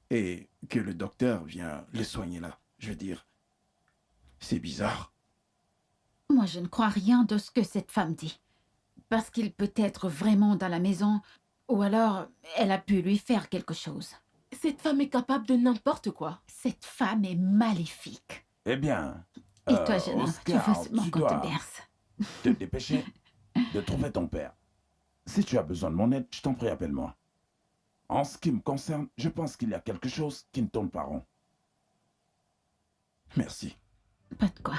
Speaker 6: Et que le docteur vient le soigner là. Je veux dire, c'est bizarre.
Speaker 3: Moi, je ne crois rien de ce que cette femme dit. Parce qu'il peut être vraiment dans la maison, ou alors elle a pu lui faire quelque chose.
Speaker 7: Cette femme est capable de n'importe quoi.
Speaker 3: Cette femme est maléfique.
Speaker 13: Eh bien,
Speaker 3: Et toi, jeune homme, tu
Speaker 13: Oscar,
Speaker 3: veux seulement
Speaker 13: tu
Speaker 3: qu'on
Speaker 13: dois
Speaker 3: te berce.
Speaker 13: te dépêcher de trouver ton père. Si tu as besoin de mon aide, je t'en prie, appelle-moi. En ce qui me concerne, je pense qu'il y a quelque chose qui ne tourne pas rond.
Speaker 6: Merci.
Speaker 3: Pas de quoi.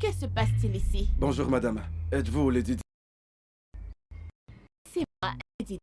Speaker 4: Que se passe-t-il ici?
Speaker 15: Bonjour madame. Êtes-vous Lady Di?
Speaker 4: C'est moi, Lady